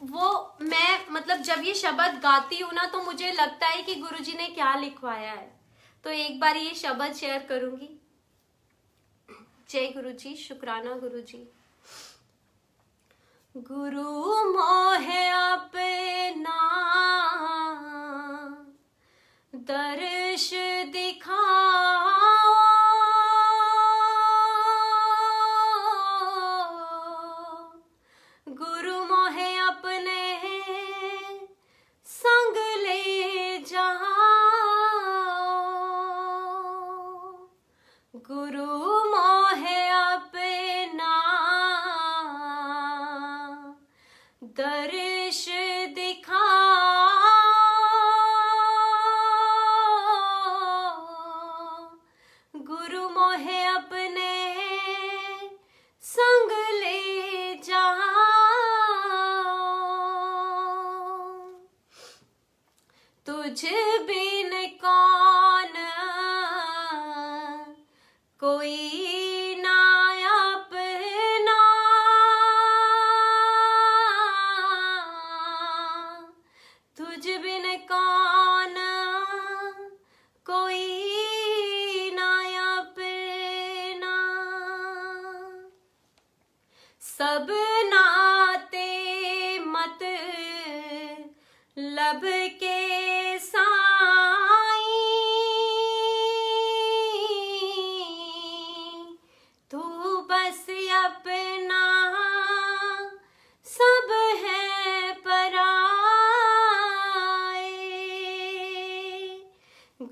वो मैं मतलब जब ये शब्द गाती हूँ ना, तो मुझे लगता है कि गुरुजी ने क्या लिखवाया है। तो एक बार ये शब्द शेयर करूंगी। जय गुरुजी, शुक्राना गुरुजी। गुरु मोहे अपना दर्श दिखा गुरु मोहे अपने संग ले जा। तुझ बिन कौन कोई ना अपना, तुझ बिन कौन कोई ना अपना। सब नाते मत लब के साई, तू बस अपना सब है पराए।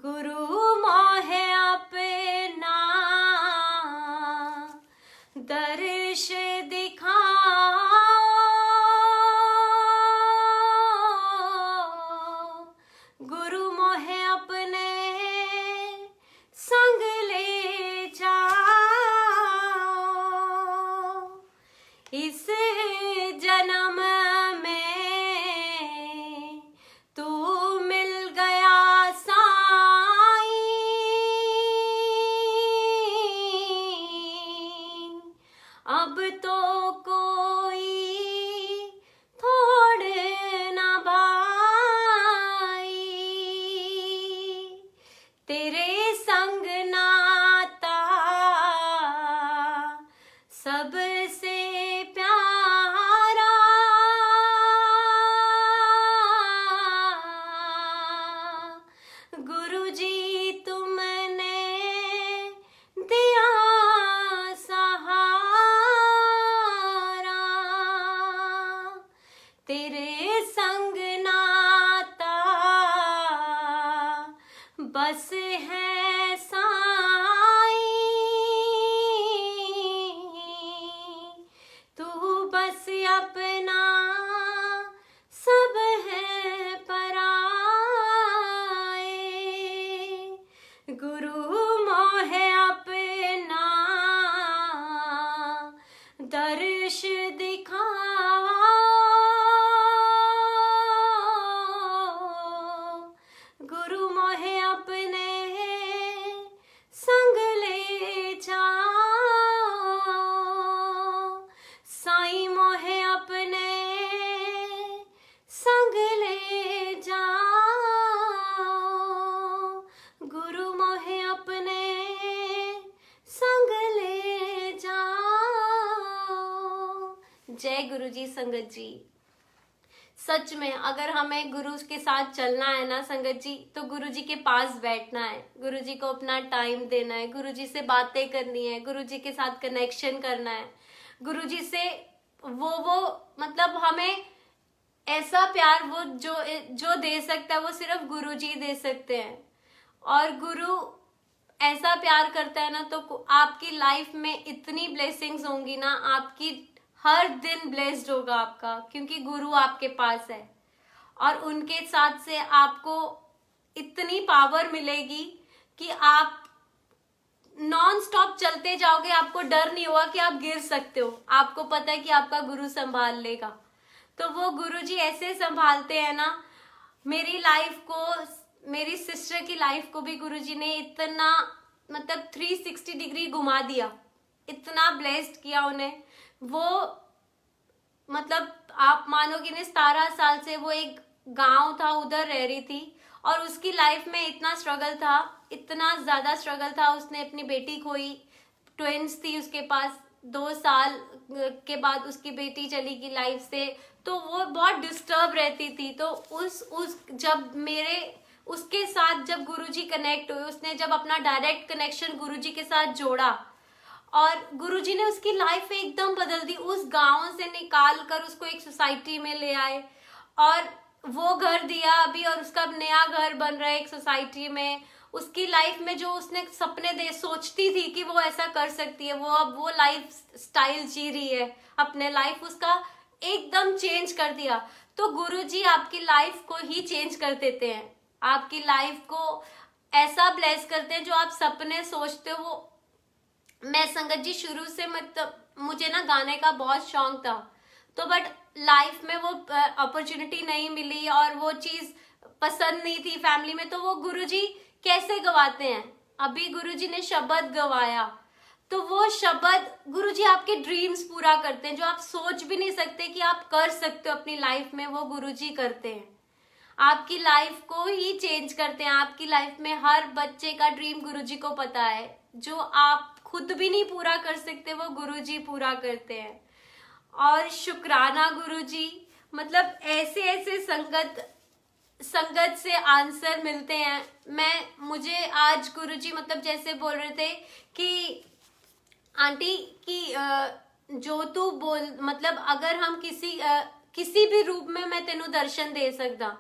गुरु मोहे अपना दर्श दिखा। गुरु मोहे अपने संग ले जा। इस जन्म में तू मिल गया साईं, अब तो कोई थोड़ ना भाई। तेरे संग नाता सबसे प्यारा, गुरु जी तुमने दिया सहारा। तेरे संग नाता बस है साईं, तू बस अपना सब है पराए। गुरु मोहे अपना दर्श दिखा। गुरु मोहे अपने संग ले जा। साईं मोहे अपने संग ले जा। गुरु मोहे अपने संग ले जा। जय गुरु जी संगत जी। सच में अगर हमें गुरु के साथ चलना है ना संगत जी, तो गुरु जी के पास बैठना है, गुरु जी को अपना टाइम देना है, गुरु जी से बातें करनी है, गुरु जी के साथ कनेक्शन करना है। गुरु जी से वो मतलब हमें ऐसा प्यार वो जो दे सकता है वो सिर्फ गुरु जी दे सकते हैं। और गुरु ऐसा प्यार करता है ना, तो आपकी लाइफ में इतनी ब्लेसिंग्स होंगी ना, आपकी हर दिन ब्लेस्ड होगा आपका, क्योंकि गुरु आपके पास है। और उनके साथ से आपको इतनी पावर मिलेगी कि आप नॉन स्टॉप चलते जाओगे, आपको डर नहीं होगा कि आप गिर सकते हो। आपको पता है कि आपका गुरु संभाल लेगा। तो वो गुरु जी ऐसे संभालते हैं ना मेरी लाइफ को, मेरी सिस्टर की लाइफ को भी गुरु जी ने इतना मतलब 360 डिग्री घुमा दिया, इतना ब्लेस्ड किया उन्हें। वो मतलब आप मानोगे नहीं, 17 साल से वो एक गांव था उधर रह रही थी, और उसकी लाइफ में इतना स्ट्रगल था, इतना ज्यादा स्ट्रगल था। उसने अपनी बेटी खोई, ट्विंस थी उसके पास, 2 साल के बाद उसकी बेटी चली गई लाइफ से। तो वो बहुत डिस्टर्ब रहती थी। तो जब उसके साथ जब गुरुजी कनेक्ट हुए, उसने जब अपना डायरेक्ट कनेक्शन गुरुजी के साथ जोड़ा और गुरुजी ने उसकी लाइफ एकदम बदल दी। उस गांव से निकाल कर उसको एक सोसाइटी में ले आए और वो घर दिया अभी, और उसका नया घर बन रहा है एक सोसाइटी में। उसकी लाइफ में जो उसने सपने सोचती थी कि वो ऐसा कर सकती है, वो अब वो लाइफ स्टाइल जी रही है अपने लाइफ। उसका एकदम चेंज कर दिया, तो गुरुजी आपकी लाइफ को ही चेंज कर देते हैं, आपकी लाइफ को ऐसा ब्लेस करते हैं जो आप सपने सोचते हो वो। मैं संगत जी शुरू से मतलब मुझे ना गाने का बहुत शौक था, तो बट लाइफ में वो अपॉर्चुनिटी नहीं मिली और वो चीज पसंद नहीं थी फैमिली में, तो वो गुरुजी कैसे गवाते हैं। अभी गुरुजी ने शब्द गवाया, तो वो शब्द गुरुजी आपके ड्रीम्स पूरा करते हैं, जो आप सोच भी नहीं सकते कि आप कर सकते हो अपनी लाइफ में, वो गुरुजी करते हैं, आपकी लाइफ को ही चेंज करते हैं। आपकी लाइफ में हर बच्चे का ड्रीम गुरुजी को पता है, जो आप खुद भी नहीं पूरा कर सकते वो गुरुजी पूरा करते हैं। और शुक्राना गुरुजी, मतलब ऐसे ऐसे संगत से आंसर मिलते हैं। मुझे आज गुरुजी मतलब जैसे बोल रहे थे कि आंटी कि जो तू बोल, मतलब अगर हम किसी भी रूप में मैं तेनू दर्शन दे सकता।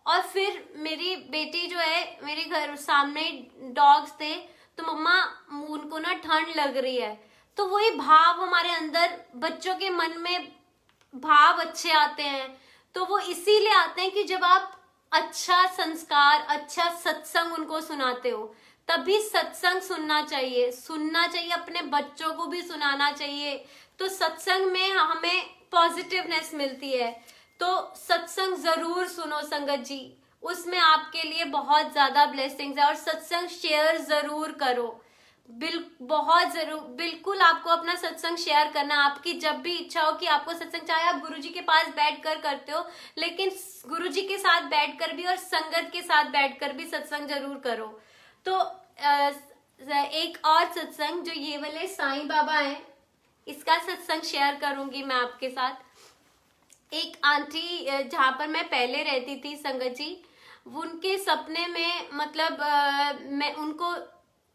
और फिर मेरी बेटी जो है, मेरे घर सामने डॉग्स थे, तो मम्मा उनको ना ठंड लग रही है, तो वही भाव हमारे अंदर, बच्चों के मन में भाव अच्छे आते हैं, तो वो इसीलिए आते हैं कि जब आप अच्छा संस्कार, अच्छा सत्संग उनको सुनाते हो, तभी सत्संग सुनना चाहिए, अपने बच्चों को भी सुनाना चाहिए। तो सत्संग में हमें पॉजिटिवनेस मिलती है, तो सत्संग जरूर सुनो संगत जी, उसमें आपके लिए बहुत ज्यादा ब्लेसिंग्स है। और सत्संग शेयर जरूर करो, बहुत जरूर, बिल्कुल आपको अपना सत्संग शेयर करना। आपकी जब भी इच्छा हो कि आपको सत्संग, चाहे आप गुरुजी के पास बैठकर करते हो, लेकिन गुरुजी के साथ बैठकर भी और संगत के साथ बैठकर भी सत्संग जरूर करो। तो एक और सत्संग जो ये वाले साईं बाबा हैं, इसका सत्संग शेयर करूंगी मैं आपके साथ। एक आंटी जहां पर मैं पहले रहती थी संगत जी, उनके सपने में मतलब मैं उनको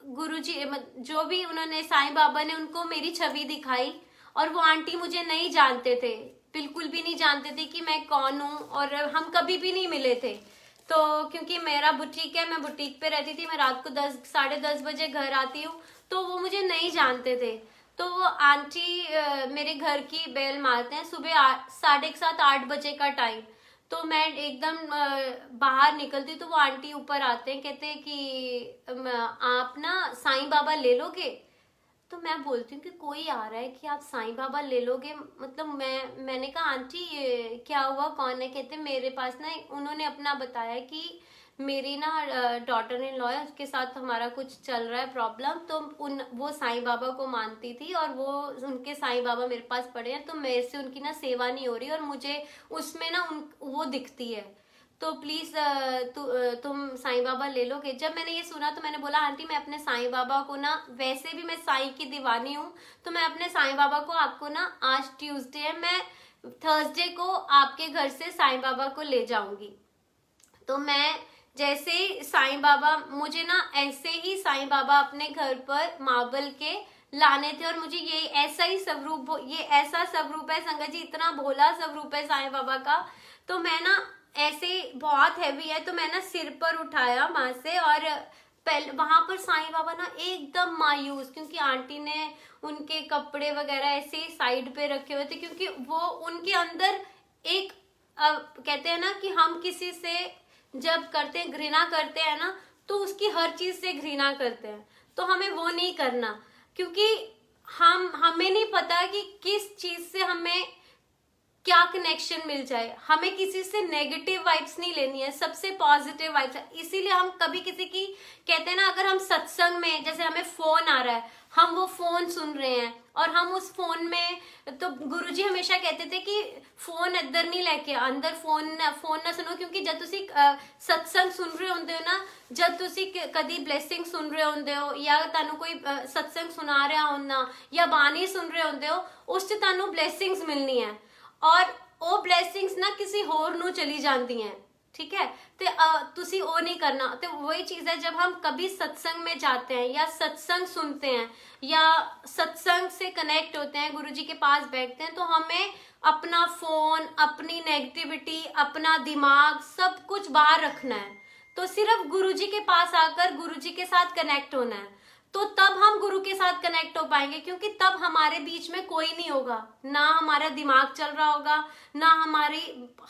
गुरुजी जो भी उन्होंने, साईं बाबा ने उनको मेरी छवि दिखाई, और वो आंटी मुझे नहीं जानते थे, बिल्कुल भी नहीं जानते थे कि मैं कौन हूँ, और हम कभी भी नहीं मिले थे। तो क्योंकि मेरा बुटीक है, मैं बुटीक पे रहती थी, मैं रात को 10-10:30 बजे घर आती हूँ, तो वो मुझे नहीं जानते थे। तो वो आंटी मेरे घर की बेल मारते हैं सुबह 7:30-8 बजे का टाइम, तो मैं एकदम बाहर निकलती, तो वो आंटी ऊपर आते हैं, कहते हैं कि आप ना साईं बाबा ले लोगे। तो मैं बोलती हूँ कि कोई आ रहा है कि आप साईं बाबा ले लोगे, मतलब मैंने कहा आंटी ये क्या हुआ, कौन है। कहते मेरे पास ना, उन्होंने अपना बताया कि मेरी ना डॉटर इन लॉ है, उसके साथ हमारा कुछ चल रहा है प्रॉब्लम, तो वो साईं बाबा को मानती थी, और वो उनके साईं बाबा मेरे पास पड़े हैं, तो मेरे से उनकी ना सेवा नहीं हो रही, और मुझे उसमें ना वो दिखती है, तो प्लीज तुम साईं बाबा ले लोगे। जब मैंने ये सुना तो मैंने बोला आंटी मैं अपने साईं बाबा को ना, वैसे भी मैं साईं की दीवानी हूँ, तो मैं अपने साईं बाबा को, आपको ना आज ट्यूसडे है, मैं थर्सडे को आपके घर से साईं बाबा को ले जाऊंगी। तो मैं जैसे ही साईं बाबा, मुझे ना ऐसे ही साईं बाबा अपने घर पर मार्बल के लाने थे, और मुझे ये ऐसा ही स्वरूप, ये ऐसा स्वरूप है संगत जी, इतना भोला स्वरूप है साईं बाबा का। तो मैं ना ऐसे बहुत हैवी है, तो मैं ना सिर पर उठाया वहां से, और पहले वहां पर साईं बाबा ना एकदम मायूस, क्योंकि आंटी ने उनके कपड़े वगैरह ऐसे ही साइड पे रखे हुए थे, क्योंकि वो उनके अंदर एक कहते हैं ना कि हम किसी से जब करते हैं, घृणा करते हैं ना, तो उसकी हर चीज से घृणा करते हैं, तो हमें वो नहीं करना, क्योंकि हमें नहीं पता कि किस चीज से हमें क्या कनेक्शन मिल जाए। हमें किसी से नेगेटिव वाइब्स नहीं लेनी है, सबसे पॉजिटिव वाइब्स है। इसीलिए हम कभी किसी की, कहते हैं ना, अगर हम सत्संग में, जैसे हमें फोन आ रहा है, हम वो फोन सुन रहे हैं, और हम उस फोन में, तो गुरुजी हमेशा कहते थे कि फोन इधर नहीं लेके, अंदर फोन ना सुनो, क्योंकि जब तुसी सत्संग सुन रहे होंगे हो ना, जब तुसी कदी ब्लेसिंग सुन रहे होंगे हो, या तानू कोई सत्संग सुना रहा होना, या बानी सुन रहे होंगे हो, उससे तानू ब्लेसिंग्स मिलनी है, और वो ब्लेसिंग्स ना किसी होर नू चली जाती हैं, ठीक है। तो तुसी वो नहीं करना। तो वही चीज है, जब हम कभी सत्संग में जाते हैं, या सत्संग सुनते हैं, या सत्संग से कनेक्ट होते हैं, गुरुजी के पास बैठते हैं, तो हमें अपना फोन, अपनी नेगेटिविटी, अपना दिमाग, सब कुछ बाहर रखना है। तो सिर्फ गुरुजी के पास आकर गुरुजी के साथ कनेक्ट होना है। तो तब हम गुरु के साथ कनेक्ट हो पाएंगे, क्योंकि तब हमारे बीच में कोई नहीं होगा, ना हमारा दिमाग चल रहा होगा, ना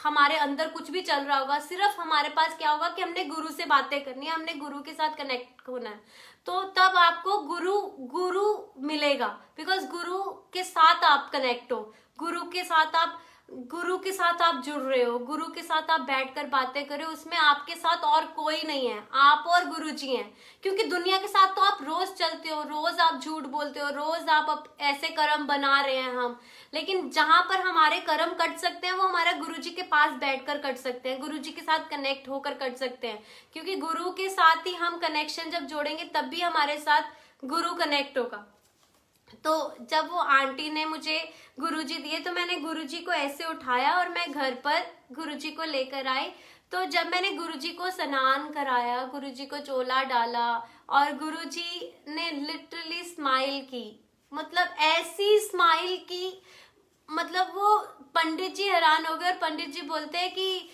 हमारे अंदर कुछ भी चल रहा होगा, सिर्फ हमारे पास क्या होगा कि हमने गुरु से बातें करनी है, हमने गुरु के साथ कनेक्ट होना है। तो तब आपको गुरु मिलेगा, बिकॉज गुरु के साथ आप कनेक्ट हो, गुरु के साथ आप जुड़ रहे हो, गुरु के साथ आप बैठकर बातें कर रहे हो, उसमें आपके साथ और कोई नहीं है, आप और गुरु जी हैं। क्योंकि दुनिया के साथ तो आप रोज चलते हो, रोज आप झूठ बोलते हो, रोज आप ऐसे कर्म बना रहे हैं हम, लेकिन जहां पर हमारे कर्म कट सकते हैं वो हमारा गुरु जी के पास बैठकर कट सकते हैं, गुरु जी के साथ कनेक्ट होकर कट सकते हैं। क्योंकि गुरु के साथ ही हम कनेक्शन जब जोड़ेंगे तब भी हमारे साथ गुरु कनेक्ट होगा। तो जब वो आंटी ने मुझे गुरुजी दिए तो मैंने गुरुजी को ऐसे उठाया और मैं घर पर गुरुजी को लेकर आई। तो जब मैंने गुरुजी को स्नान कराया, गुरुजी को चोला डाला और गुरुजी ने लिटरली स्माइल की, मतलब ऐसी स्माइल की, मतलब वो पंडित जी हैरान हो गए और पंडित जी बोलते हैं कि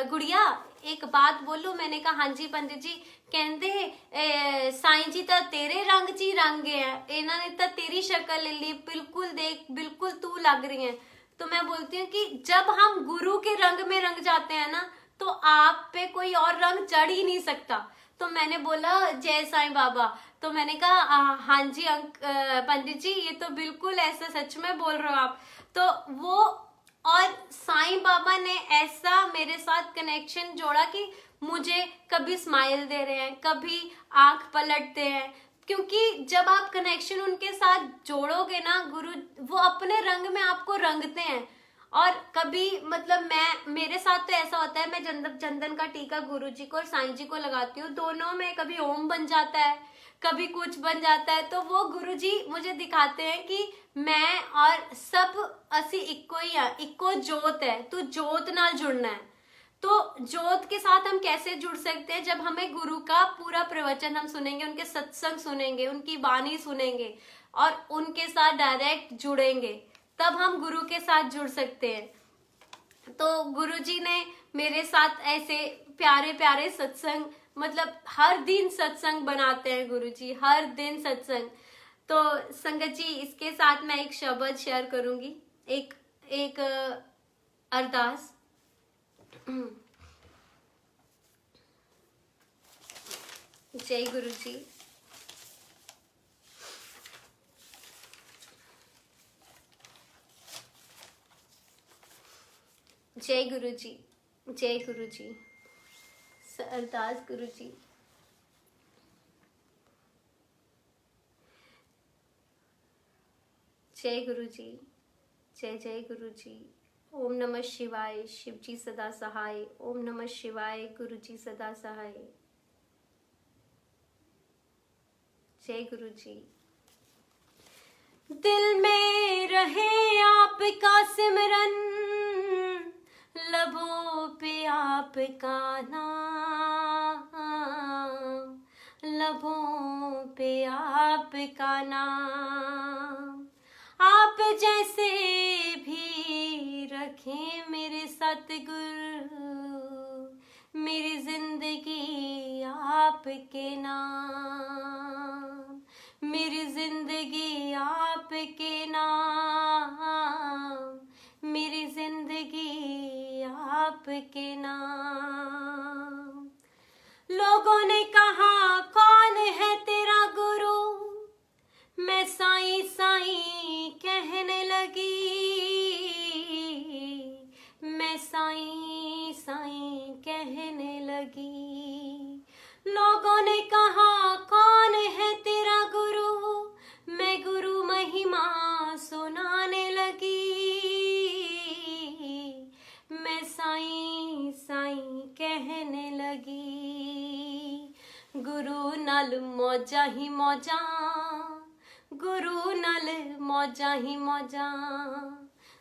गुड़िया एक बात बोलूं। मैंने कहा हाँ जी पंडित जी। कहते साईं जी तो तेरे रंग च ही रंग है, इन्होंने तो तेरी शक्ल ले ली, बिल्कुल देख बिल्कुल तू लग रही है। तो मैं बोलती हूँ कि जब हम गुरु के रंग में रंग जाते हैं ना तो आप पे कोई और रंग चढ़ ही नहीं सकता। तो मैंने बोला जय साईं बाबा। तो मैंने कहा हाँ जी पंडित जी ये तो बिल्कुल ऐसा सच में बोल रहे हो आप। तो वो और साईं बाबा ने ऐसा मेरे साथ कनेक्शन जोड़ा कि मुझे कभी स्माइल दे रहे हैं, कभी आंख पलटते हैं, क्योंकि जब आप कनेक्शन उनके साथ जोड़ोगे ना, गुरु वो अपने रंग में आपको रंगते हैं। और कभी मतलब मेरे साथ तो ऐसा होता है, मैं चंदन का टीका गुरु जी को और साईं जी को लगाती हूँ, दोनों में कभी ओम बन जाता है, कभी कुछ बन जाता है। तो वो गुरु जी मुझे दिखाते हैं कि मैं और सब असी इक्को ही है, इक्को जोत है, तू जोत नाल जुड़ना है। तो जोत के साथ हम कैसे जुड़ सकते हैं? जब हमें गुरु का पूरा प्रवचन हम सुनेंगे, उनके सत्संग सुनेंगे, उनकी वाणी सुनेंगे और उनके साथ डायरेक्ट जुड़ेंगे, तब हम गुरु के साथ जुड़ सकते हैं। तो गुरु जी ने मेरे साथ ऐसे प्यारे प्यारे सत्संग, मतलब हर दिन सत्संग बनाते हैं गुरु जी, हर दिन सत्संग। तो संगत जी इसके साथ मैं एक शब्द शेयर करूंगी, एक अरदास। जय गुरु जी। जय गुरु जी, जय गुरु जी। अरदास गुरु जी। जय गुरु जी, जय जय गुरु जी। ओम नमः शिवाय, शिव जी सदा सहाय। ओम नमः शिवाय, गुरु जी सदा सहाय। जय गुरु जी। दिल में रहे आपका सिमरन, लबों पे आपका नाम, लबों पे आपका नाम। आप जैसे भी रखें मेरे सतगुरु, मेरी जिंदगी आपके नाम, मेरी जिंदगी आपके नाम, मेरी जिंदगी आपके नाम। लोगों ने कहा कौन है तेरा गुरु, मैं साईं साईं कहने लगी, मैं साईं साईं कहने लगी। लोगों ने कहा कौन है तेरा गुरु, मैं गुरु महिमा सुनाने लगी, मैं साईं साईं कहने लगी। गुरु नाल मौजा ही मौजा, गुरु नाल मौजा ही मौजा,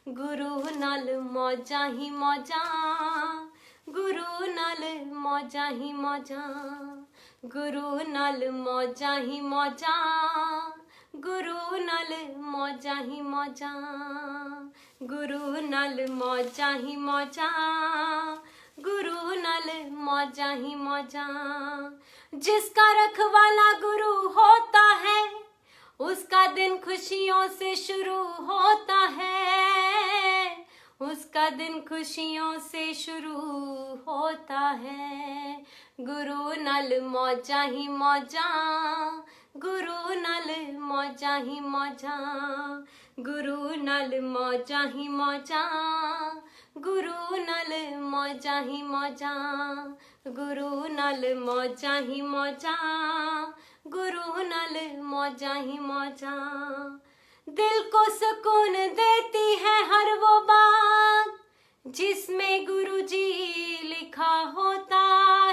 गुरु नाल मौजा ही मौजा, गुरु नाल मौजा ही मौजा, गुरु नाल मौजा ही मौजा, गुरु नाल मौजा ही मौजा, गुरु नाल मौजा ही मौजा, गुरु नाल मौजा मौजा ही मौजा। जिसका रखवाला गुरु होता है उसका दिन खुशियों से शुरू होता है, उसका दिन खुशियों से शुरू होता है। गुरु नल मौजा ही मौजा, गुरु नल मौजा ही मौजा, गुरु नल मौजा ही मौजा, गुरु नल मौजा ही मौजा, गुरु नल मौजा ही मौजा, गुरु नल मौजा ही मौजा। दिल को सुकून देती है हर वो बात जिसमें गुरुजी लिखा होता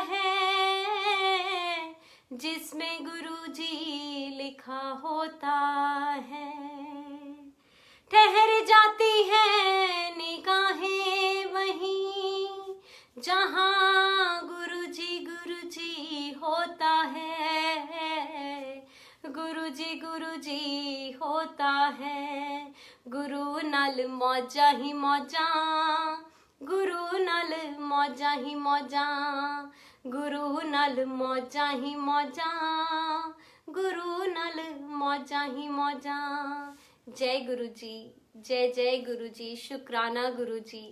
है, जिसमें गुरुजी लिखा होता है। ठहर जाती है निगाहें वहीं जहाँ गुरुजी होता है, गुरुजी होता है। गुरु नल मौजा ही मौजा, गुरु नल मौजा ही मौजा, गुरु नल मौजा ही मौजा, गुरु नल मौजा ही मौजा। जय गुरुजी, जय जय गुरुजी, शुक्राना गुरुजी।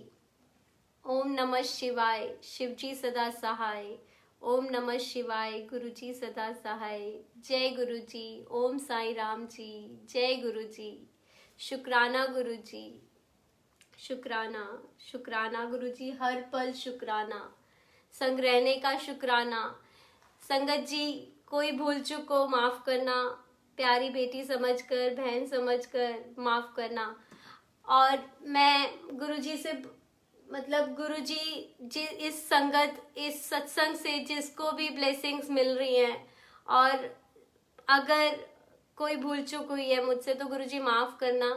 ओम नमः शिवाय, शिवजी सदा सहाय। ओम नमः शिवाय, गुरुजी सदा सहाय। जय गुरुजी, ओम साईं राम जी, जय गुरुजी। शुक्राना गुरुजी, शुक्राना, शुक्राना गुरुजी, हर पल शुक्राना। संग रहने का शुक्राना। संगत जी, कोई भूल चूक को माफ करना, प्यारी बेटी समझकर, बहन समझकर माफ करना। और मैं गुरुजी से मतलब गुरुजी जी इस संगत, इस सत्संग से जिसको भी ब्लेसिंग्स मिल रही हैं, और अगर कोई भूल चूक हुई है मुझसे तो गुरुजी माफ करना।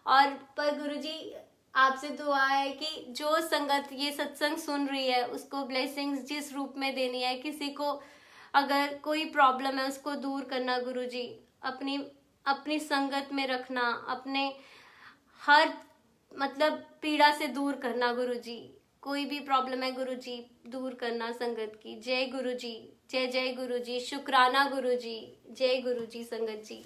और पर गुरुजी आपसे दुआ है कि जो संगत ये सत्संग सुन रही है उसको ब्लेसिंग्स जिस रूप में देनी है, किसी को अगर कोई प्रॉब्लम है उसको दूर करना गुरुजी, अपनी संगत में रखना, अपने हर मतलब पीड़ा से दूर करना गुरुजी। कोई भी प्रॉब्लम है गुरुजी दूर करना संगत की। जय गुरुजी, जय जय गुरुजी, शुक्राना गुरुजी, जय गुरुजी संगत जी।